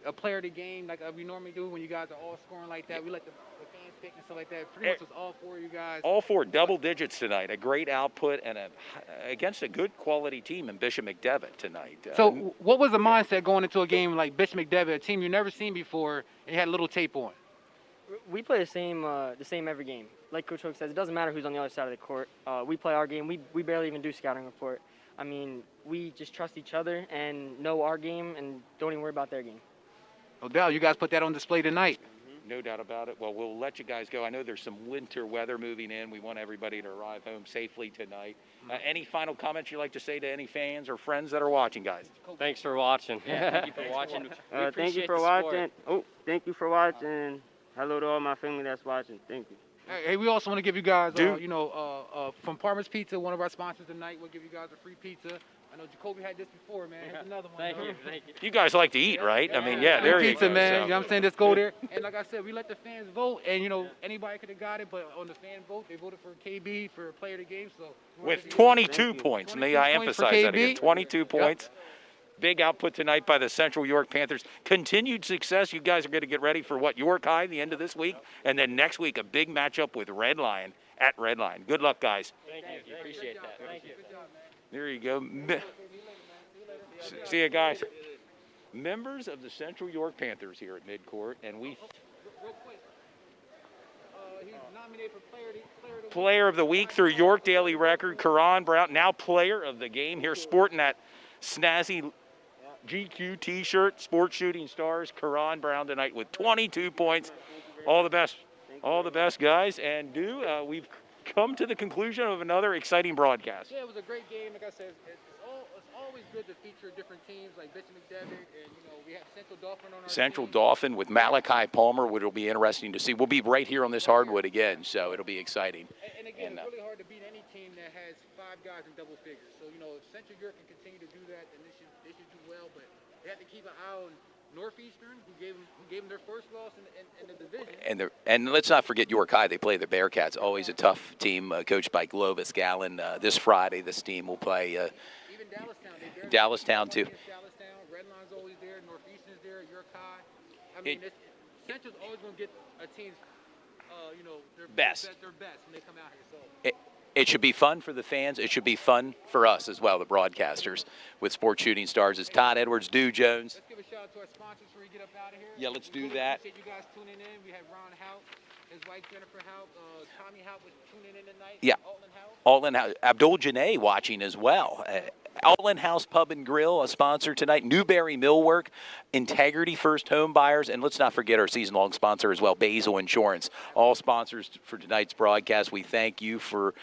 a player of the game like we normally do when you guys are all scoring like that. We let the fans pick and stuff like that. Pretty much was all 4 of you guys. All 4 double digits tonight. A great output and against a good quality team in Bishop McDevitt tonight. So what was the mindset going into a game like Bishop McDevitt, a team you've never seen before, and you had a little tape on? We play the same every game. Like Coach Hook says, it doesn't matter who's on the other side of the court. We play our game. We barely even do scouting report. I mean, we just trust each other and know our game and don't even worry about their game. No doubt. You guys put that on display tonight. No doubt about it. Well, we'll let you guys go. I know there's some winter weather moving in. We want everybody to arrive home safely tonight. Any final comments you'd like to say to any fans or friends that are watching, guys? Thanks for watching. Yeah, thank you for watching. Thank you for watching. Oh, thank you for watching. Hello to all my family that's watching. Thank you. Hey, we also want to give you guys, from Parmer's Pizza, one of our sponsors tonight. We'll give you guys a free pizza. I know Jacoby had this before, man. Here's another one. Thank you. You guys like to eat, right? I mean, yeah, there you pizza, go. man. So. You know what I'm saying? Just go there. And like I said, we let the fans vote. And, you know, anybody could have got it, but on the fan vote, they voted for KB for player of the game. So with 22 points, may I emphasize that again, 22 points. Big output tonight by the Central York Panthers. Continued success. You guys are going to get ready for York High the end of this week. And then next week, a big matchup with Red Lion at Red Lion. Good luck, guys. Thank you. Appreciate that. Thank you. There you go. See you guys. Members of the Central York Panthers here at midcourt, and we. Real quick, he's nominated for Player of the Week through York Daily Record, Karan Brown, now Player of the Game here, sporting that snazzy GQ T-shirt, Sports Shooting Stars, Karan Brown tonight with 22 points. All the best. All the best, guys. And we've come to the conclusion of another exciting broadcast. Yeah, it was a great game. Like I said, it's always good to feature different teams like Bishop McDevitt, and we have Central Dauphin on our Central team. Dauphin with Malachi Palmer, which will be interesting to see. We'll be right here on this hardwood again, so it'll be exciting. And again, it's really hard to beat any team that has 5 guys in double figures. So if Central York can continue to do that, then they should do well. But they have to keep an eye on Northeastern, who gave them their first loss in the division. And let's not forget York High. They play the Bearcats, always a tough team, coached by Glovis Gallen. This Friday, this team will play even Dallastown. Dallastown, too. Dallastown, Red Line's always there, Northeastern's there, York High. I mean, Central's always going to get a team's, their best when they come out here. So. It should be fun for the fans. It should be fun for us as well, the broadcasters, with Sports Shooting Stars. It's Todd Edwards, Dew Jones. Let's give a shout out to our sponsors before we get up out of here. Yeah, let's do really that. Appreciate you guys tuning in. We had Ron Hout, his wife Jennifer Hout, Tommy Hout was tuning in tonight. Yeah, Altland House. Abdul Janae watching as well. Altland House Pub and Grill, a sponsor tonight. Newberry Millwork, Integrity First Home Buyers, and let's not forget our season-long sponsor as well, Basil Insurance. All sponsors for tonight's broadcast. We thank you for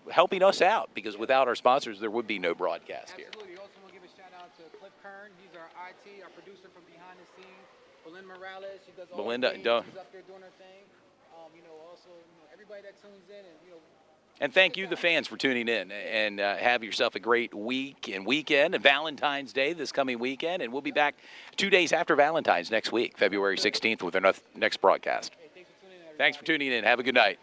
helping us out, because without our sponsors, there would be no broadcast here. Absolutely. Also want to give a shout-out to Cliff Kern. He's our IT, our producer from behind the scenes. Belinda Morales, she does all the things. She's up there doing her thing. Also, everybody that tunes in and, And thank you, the fans, for tuning in. And have yourself a great week and weekend. And Valentine's Day this coming weekend. And we'll be back 2 days after Valentine's next week, February 16th, with our next broadcast. hey, thanks for tuning in, everybody. Thanks for tuning in. Have a good night.